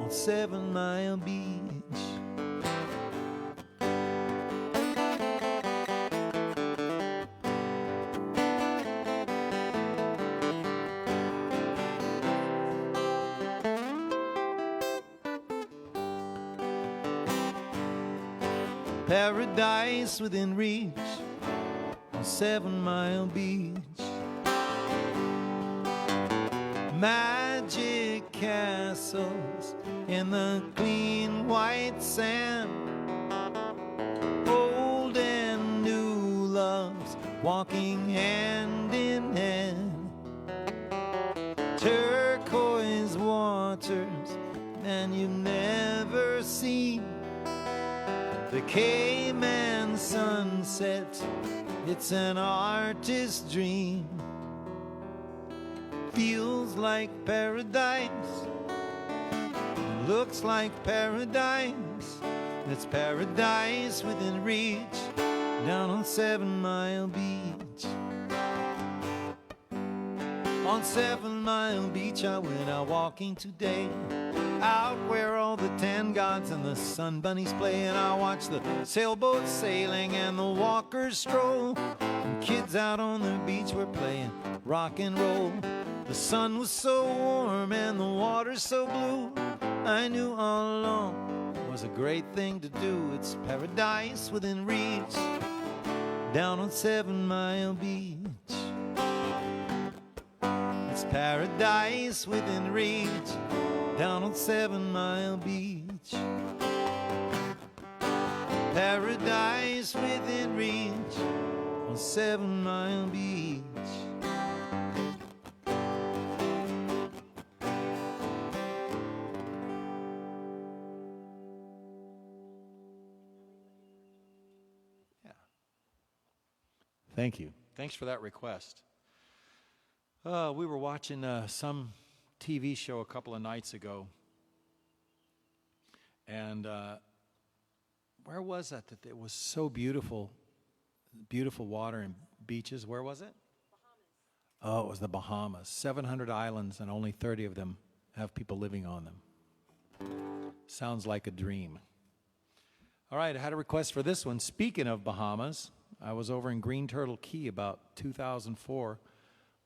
on 7 Mile Beach. Paradise within reach on 7 Mile Beach. Magic castles in the clean white sand. Old and new loves walking hand in hand. Turquoise waters man you've never seen. The Cayman sunset, it's an artist's dream. Feels like paradise, looks like paradise. It's paradise within reach, down on 7 Mile Beach. On 7 Mile Beach I went out walking today, out where all the tan gods and the sun bunnies play. And I watched the sailboats sailing and the walkers stroll, and kids out on the beach were playing rock and roll. The sun was so warm and the water so blue, I knew all along it was a great thing to do. It's paradise within reach, down on 7 Mile Beach. It's paradise within reach, down on 7 Mile Beach. Paradise within reach on 7 Mile Beach. Yeah. Thank you. Thanks for that request. We were watching some TV show a couple of nights ago, and where was that it was so beautiful, beautiful water and beaches? Where was it? Bahamas. Oh, it was the Bahamas. 700 islands and only 30 of them have people living on them. Sounds like a dream. All right, I had a request for this one. Speaking of Bahamas, I was over in Green Turtle Key about 2004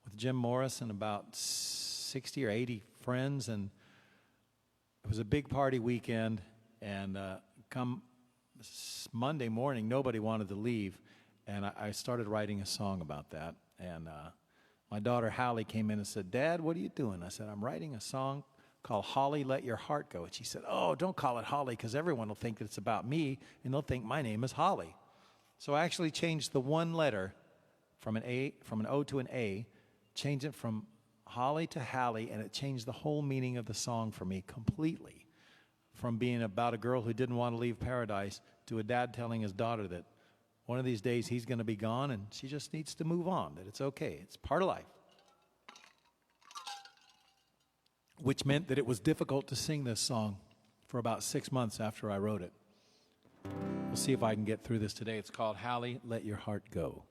with Jim Morris and about 60 or 80 friends, and it was a big party weekend, and come Monday morning nobody wanted to leave, and I started writing a song about that. And my daughter Hallie came in and said, "Dad, what are you doing?" I said, "I'm writing a song called Holly, Let Your Heart Go." And she said, "Oh, don't call it Holly, because everyone will think that it's about me and they'll think my name is Holly." So I actually changed the one letter from an O to an A, changed it from Holly to Hallie, and it changed the whole meaning of the song for me completely. From being about a girl who didn't want to leave paradise to a dad telling his daughter that one of these days he's going to be gone and she just needs to move on, that it's okay, it's part of life. Which meant that it was difficult to sing this song for about 6 months after I wrote it. We'll see if I can get through this today. It's called Hallie, Let Your Heart Go.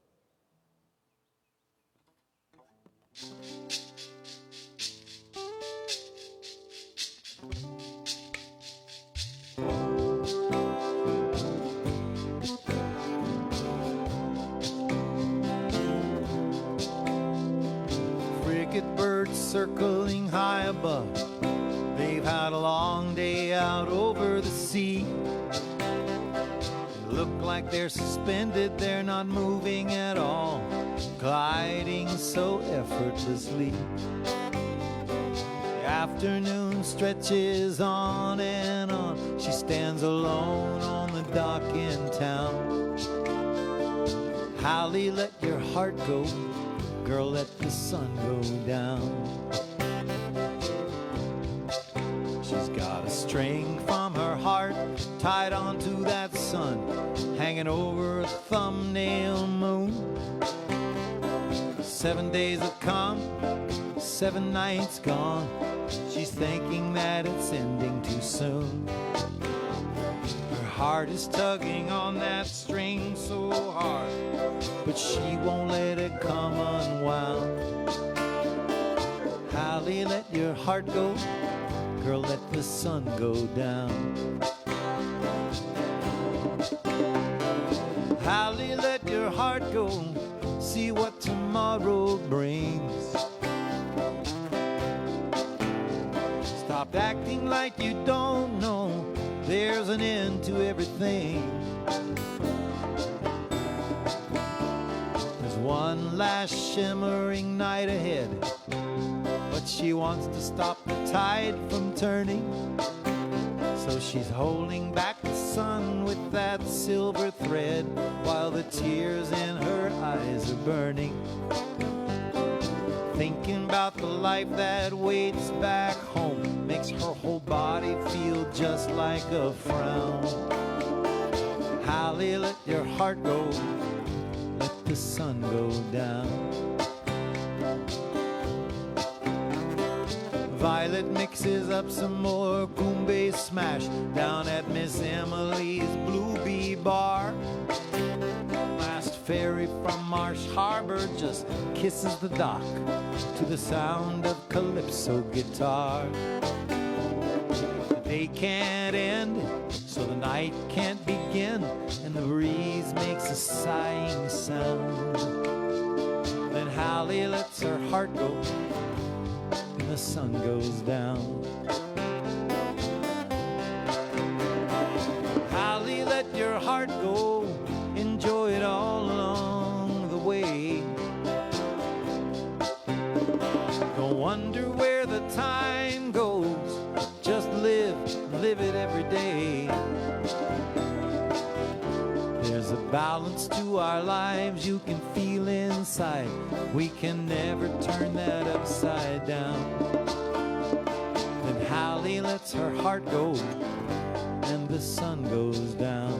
Frigate birds circling high above, they've had a long day out over the sea. They look like they're suspended, they're not moving at all, gliding so effortlessly. The afternoon stretches on and on, she stands alone on the dock in town. Hallie, let your heart go, girl, let the sun go down. She's got a string from her heart tied onto that sun, hanging over a thumbnail moon. 7 days have come, 7 nights gone. She's thinking that it's ending too soon. Her heart is tugging on that string so hard, but she won't let it come unwound. Hallie, let your heart go. Girl, let the sun go down. Hallie, let your heart go. See what tomorrow brings. Stop acting like you don't know there's an end to everything. There's one last shimmering night ahead, but she wants to stop the tide from turning. So she's holding back the sun with that silver thread, while the tears in her eyes are burning. Thinking about the life that waits back home makes her whole body feel just like a frown. Hallie, let your heart go. Let the sun go down. Violet mixes up some more Goombay smash down at Miss Emily's Blue Bee Bar. Last ferry from Marsh Harbor just kisses the dock to the sound of calypso guitar. The day can't end, so the night can't begin, and the breeze makes a sighing sound. Then Hallie lets her heart go, and the sun goes down. Hallie, let your heart go. Enjoy it all along the way. Don't wonder where the time goes. Just live it every day. There's a balance to our lives you can feel inside. We can never turn that upside down. Then Hallie lets her heart go, and the sun goes down.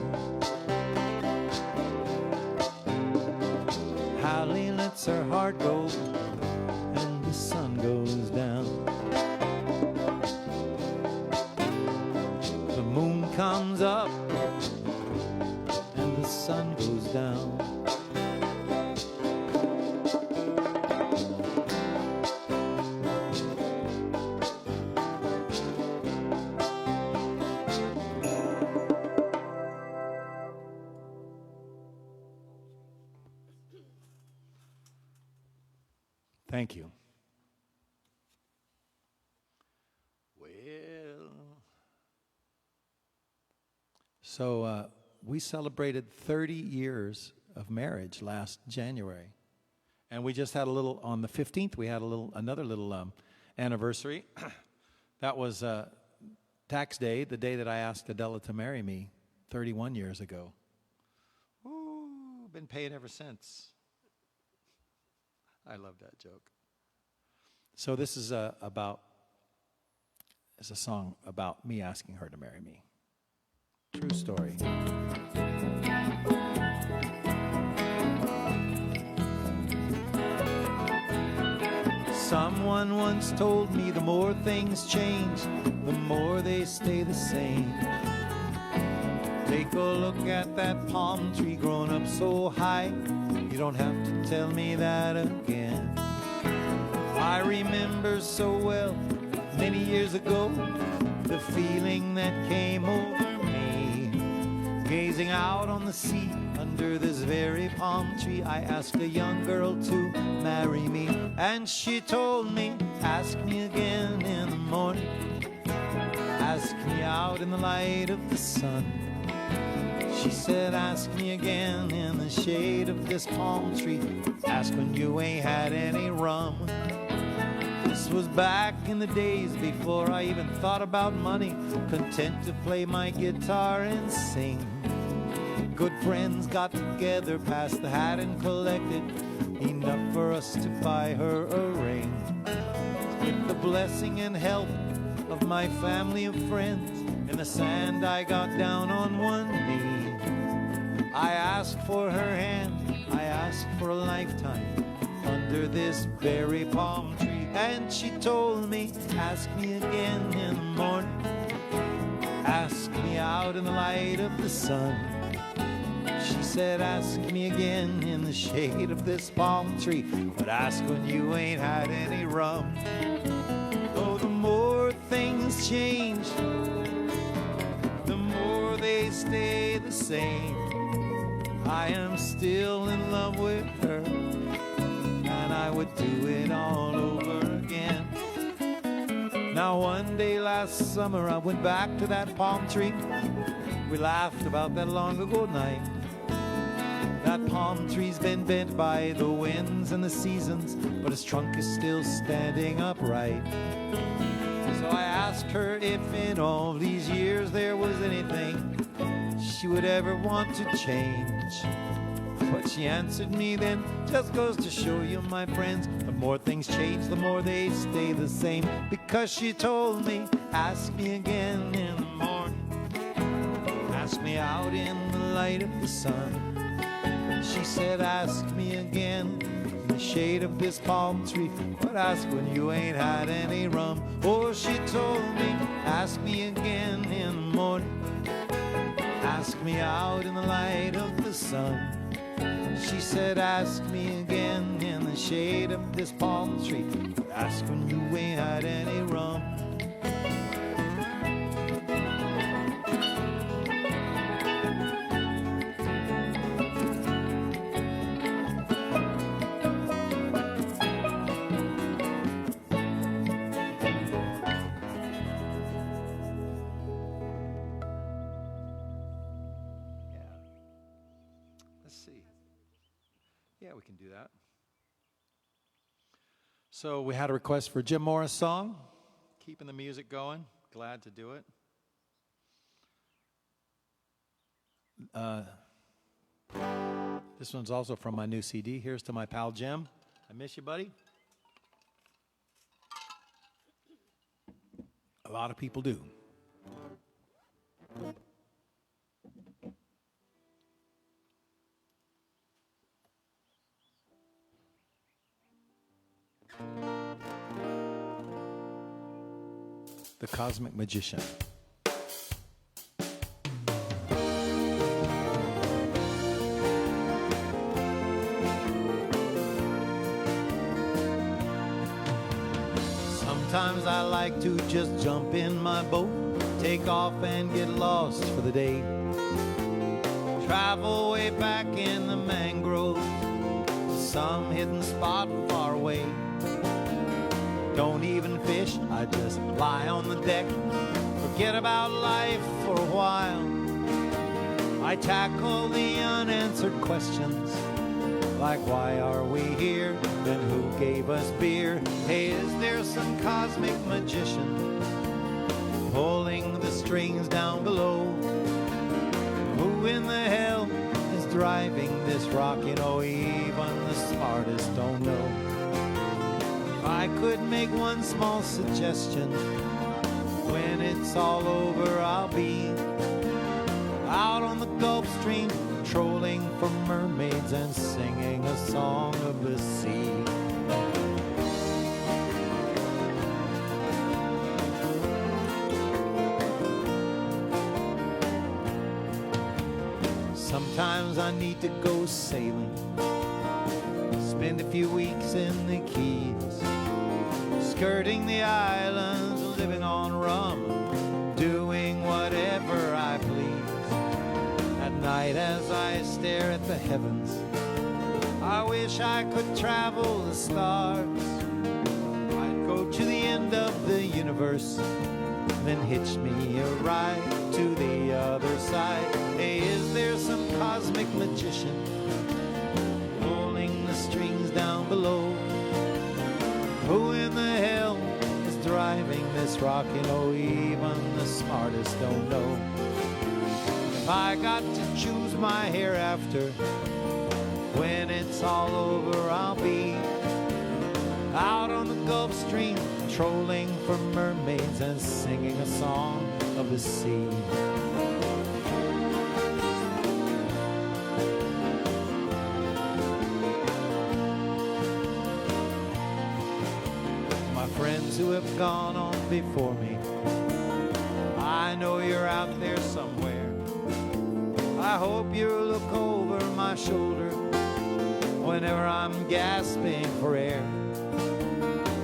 Hallie lets her heart go, and the sun goes down. The moon comes up, and the sun goes down. Thank you. Well, so we celebrated 30 years of marriage last January, and we just had a little on the 15th. We had another little anniversary. That was tax day, the day that I asked Adela to marry me 31 years ago. Ooh, been paying ever since. I love that joke. So this is a song about me asking her to marry me. True story. Someone once told me the more things change, the more they stay the same. Take a look at that palm tree grown up so high. You don't have to tell me that again. I remember so well, many years ago, the feeling that came over me. Gazing out on the sea under this very palm tree, I asked a young girl to marry me. And she told me, ask me again in the morning. Ask me out in the light of the sun. She said, ask me again in the shade of this palm tree. Ask when you ain't had any rum. This was back in the days before I even thought about money. Content to play my guitar and sing. Good friends got together, passed the hat and collected enough for us to buy her a ring. With the blessing and help of my family and friends, in the sand I got down on one knee. I asked for her hand, I asked for a lifetime under under this very palm tree. And she told me, ask me again in the morning. Ask me out in the light of the sun. She said, ask me again in the shade of this palm tree, but ask when you ain't had any rum. Oh, the more things change, the more they stay the same. I am still in love with her, and I would do it all over again. Now one day last summer I went back to that palm tree. We laughed about that long ago night. That palm tree's been bent by the winds and the seasons, but its trunk is still standing upright. So I asked her if in all these years there was anything she would ever want to change. But she answered me then, just goes to show you, my friends, the more things change, the more they stay the same. Because she told me, ask me again in the morning. Ask me out in the light of the sun. She said, ask me again in the shade of this palm tree, but ask when you ain't had any rum. Oh, she told me, ask me again in the morning. Ask me out in the light of the sun. She said, ask me again in the shade of this palm tree, but ask when you ain't had any rum. Yeah, we can do that. So we had a request for Jim Morris song, keeping the music going. Glad to do it. This one's also from my new CD. Here's to my pal Jim. I miss you, buddy. A lot of people do. The Cosmic Magician. Sometimes I like to just jump in my boat, take off and get lost for the day. Travel way back in the mangroves, some hidden spot far away. Don't even fish, I just lie on the deck, forget about life for a while. I tackle the unanswered questions, like why are we here, then who gave us beer? Hey, is there some cosmic magician pulling the strings down below? Who in the hell is driving this rock? You know, even the smartest don't know. I could make one small suggestion. When it's all over, I'll be out on the Gulf Stream, trolling for mermaids and singing a song of the sea. Sometimes I need to go sailing, spend a few weeks in the Keys, skirting the islands, living on rum, doing whatever I please. At night as I stare at the heavens, I wish I could travel the stars. I'd go to the end of the universe, then hitch me a ride to the other side. Hey, is there some cosmic magician pulling the strings down below? Who in the hell is driving this rock? You know, even the smartest don't know. If I got to choose my hereafter, when it's all over, I'll be out on the Gulf Stream, trolling for mermaids and singing a song of the sea. who have gone on before me. I know you're out there somewhere. I hope you'll look over my shoulder whenever I'm gasping for air.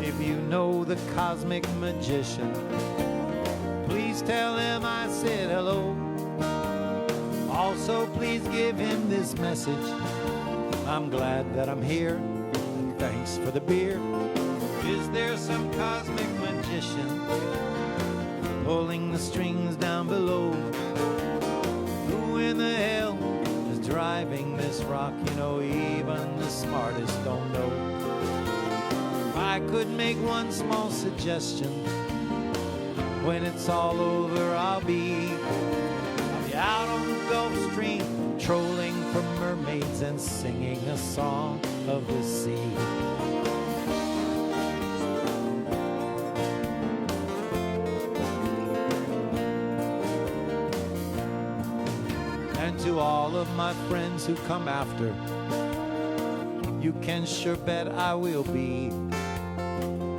If you know the cosmic magician, please tell him I said hello. Also, please give him this message: I'm glad that I'm here, and thanks for the beer. Is there some cosmic magician pulling the strings down below? Who in the hell is driving this rock? You know, even the smartest don't know. If I could make one small suggestion, when it's all over, I'll be out on the Gulf Stream, trolling for mermaids and singing a song of the sea. And to all of my friends who come after, you can sure bet I will be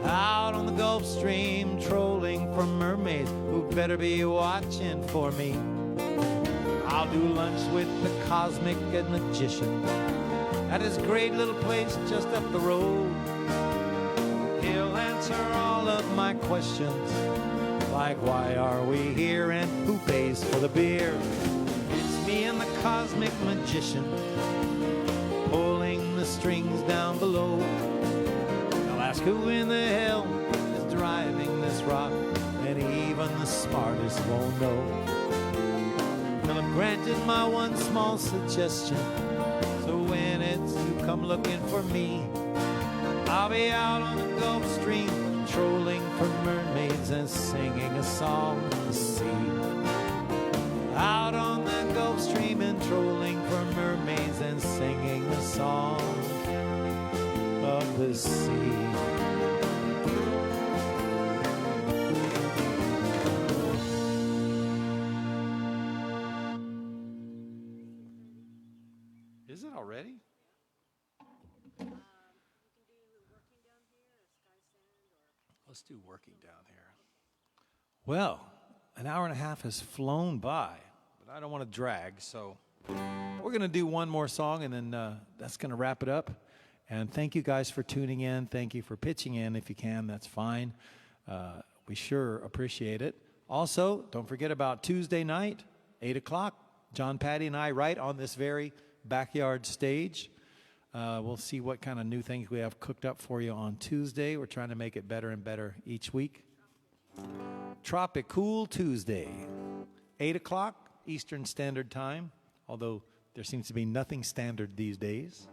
out on the Gulf Stream, trolling for mermaids who better be watching for me. I'll do lunch with the cosmic magician at his great little place just up the road. He'll answer all of my questions, like why are we here and who pays for the beer. It's me and the cosmic magician pulling the strings down below. I'll ask who in the hell is driving this rock, and even the smartest won't know. Well, I've granted my one small suggestion, so when it's you come looking for me, I'll be out on the Gulf Stream, trolling for mermaids and singing a song of the sea. Out on the Gulf Stream and trolling for mermaids and singing a song of the sea. Is it already? You can do working down here or sky sand or... Let's do working down here. Well, an hour and a half has flown by, but I don't want to drag, so we're going to do one more song, and then that's going to wrap it up. And thank you guys for tuning in. Thank you for pitching in. If you can, that's fine. We sure appreciate it. Also, don't forget about Tuesday night, 8 o'clock. John, Patty, and I right on this very backyard stage. We'll see what kind of new things we have cooked up for you on Tuesday. We're trying to make it better and better each week. Tropic-Cool Tuesday, 8 o'clock Eastern Standard Time, although there seems to be nothing standard these days.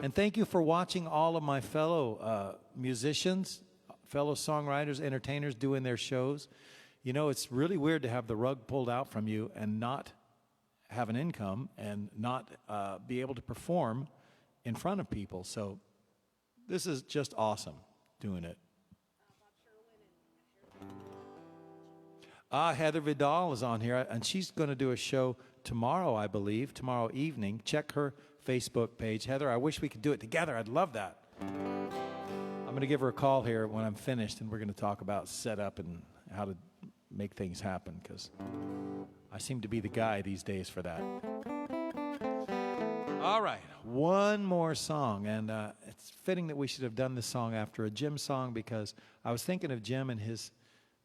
And thank you for watching all of my fellow musicians, fellow songwriters, entertainers doing their shows. You know, it's really weird to have the rug pulled out from you and not have an income and not be able to perform in front of people. So this is just awesome doing it. Heather Vidal is on here, and she's going to do a show tomorrow, I believe, tomorrow evening. Check her Facebook page. Heather, I wish we could do it together. I'd love that. I'm going to give her a call here when I'm finished, and we're going to talk about setup and how to make things happen, because I seem to be the guy these days for that. All right, one more song, and it's fitting that we should have done this song after a Jim song, because I was thinking of Jim and his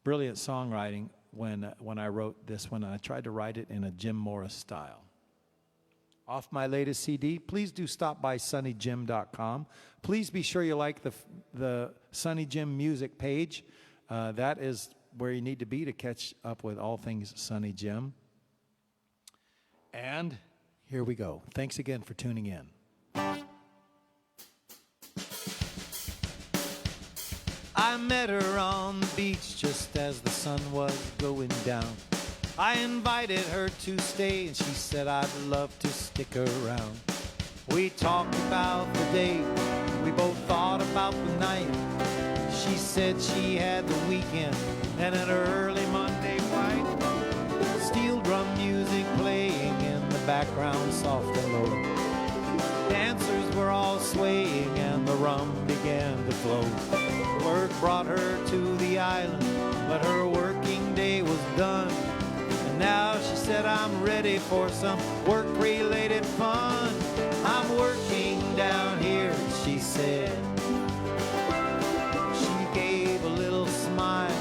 brilliant songwriting when I wrote this one, and I tried to write it in a Jim Morris style. Off my latest CD, please do stop by sunnyjim.com. Please be sure you like the Sunny Jim music page. That is where you need to be to catch up with all things Sunny Jim. And here we go. Thanks again for tuning in. I met her on the beach just as the sun was going down. I invited her to stay, and she said I'd love to stick around. We talked about the day, we both thought about the night. She said she had the weekend and an early Monday flight. Steel drum music playing in the background, soft and low. Dancers were all swaying and the rum began to flow. Work brought her to the island, but her working day was done. And now she said, I'm ready for some work-related fun. I'm working down here, she said. She gave a little smile,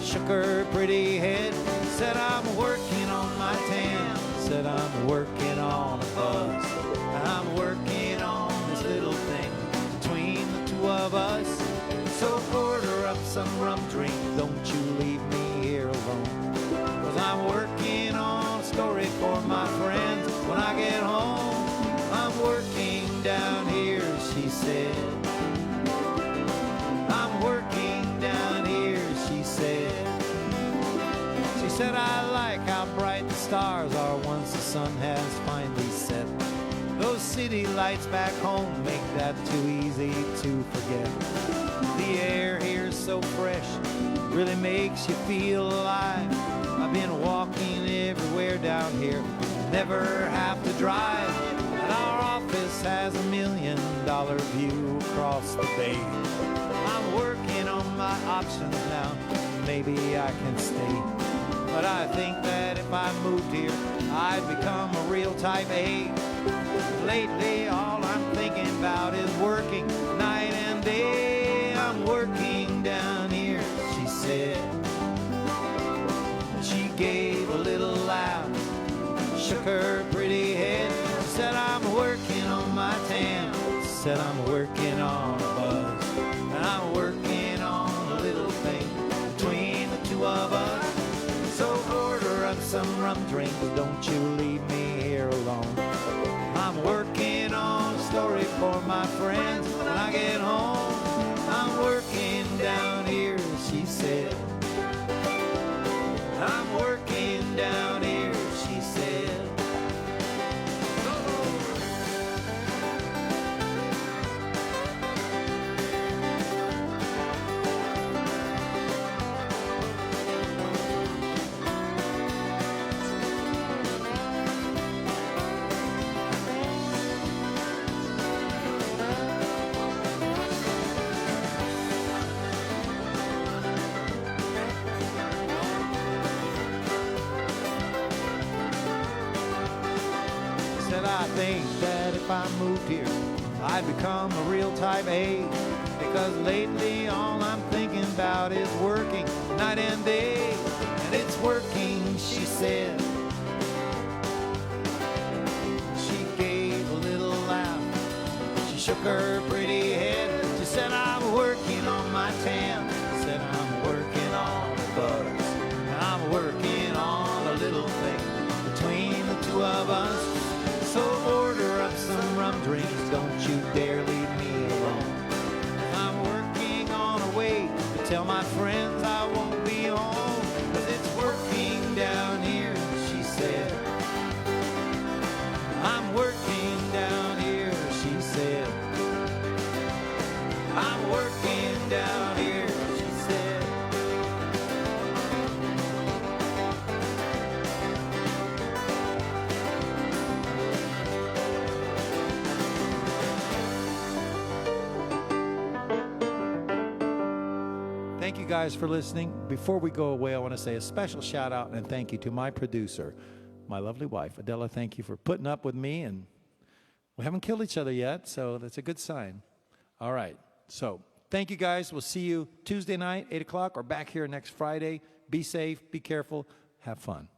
shook her pretty head, said, I'm working on my tan. Said, I'm working on a buzz. I'm working on this little thing between the two of us. So order up some rum drink, don't you leave me here alone. 'Cause I'm working on a story for my friends when I get home. I'm working down here, she said. I'm working down here, she said. She said, I like how bright the stars are once the sun has finally set. Those city lights back home make that too easy to forget. The air here's so fresh, really makes you feel alive. I've been walking everywhere down here, never have to drive. And our office has $1 million view across the bay. I'm working on my options now, maybe I can stay. But I think that if I moved here, I'd become a real type A. Lately, all I'm thinking about is working night and day. I'm working down here, she said. She gave a little laugh, shook her pretty head, said, I'm working on my tan. Said, I'm working on a buzz, and I'm working on a little thing between the two of us. So order up some rum drinks, don't you leave me here alone. I'm working on a story for my friends when I get home. I'm working down here, she said. I'm working down here, she said. I think that if I moved here, I'd become a real type A. Because lately all I'm thinking about is working night and day. And it's working, she said. She gave a little laugh, she shook her pretty head. She said, I'm working on my tan. Said, I'm working on a buzz. I'm working on a little thing between the two of us. So order up some rum drinks, don't you dare leave me alone. I'm working on a way to tell my friends I won't be home. 'Cause it's working down here, she said. I'm working down here, she said. I'm working down here, she said. Thank you guys for listening. Before we go away, I want to say a special shout out and thank you to my producer, my lovely wife. Adela, thank you for putting up with me, and we haven't killed each other yet, so that's a good sign. All right, so thank you guys. We'll see you Tuesday night, 8 o'clock, or back here next Friday. Be safe, be careful, have fun.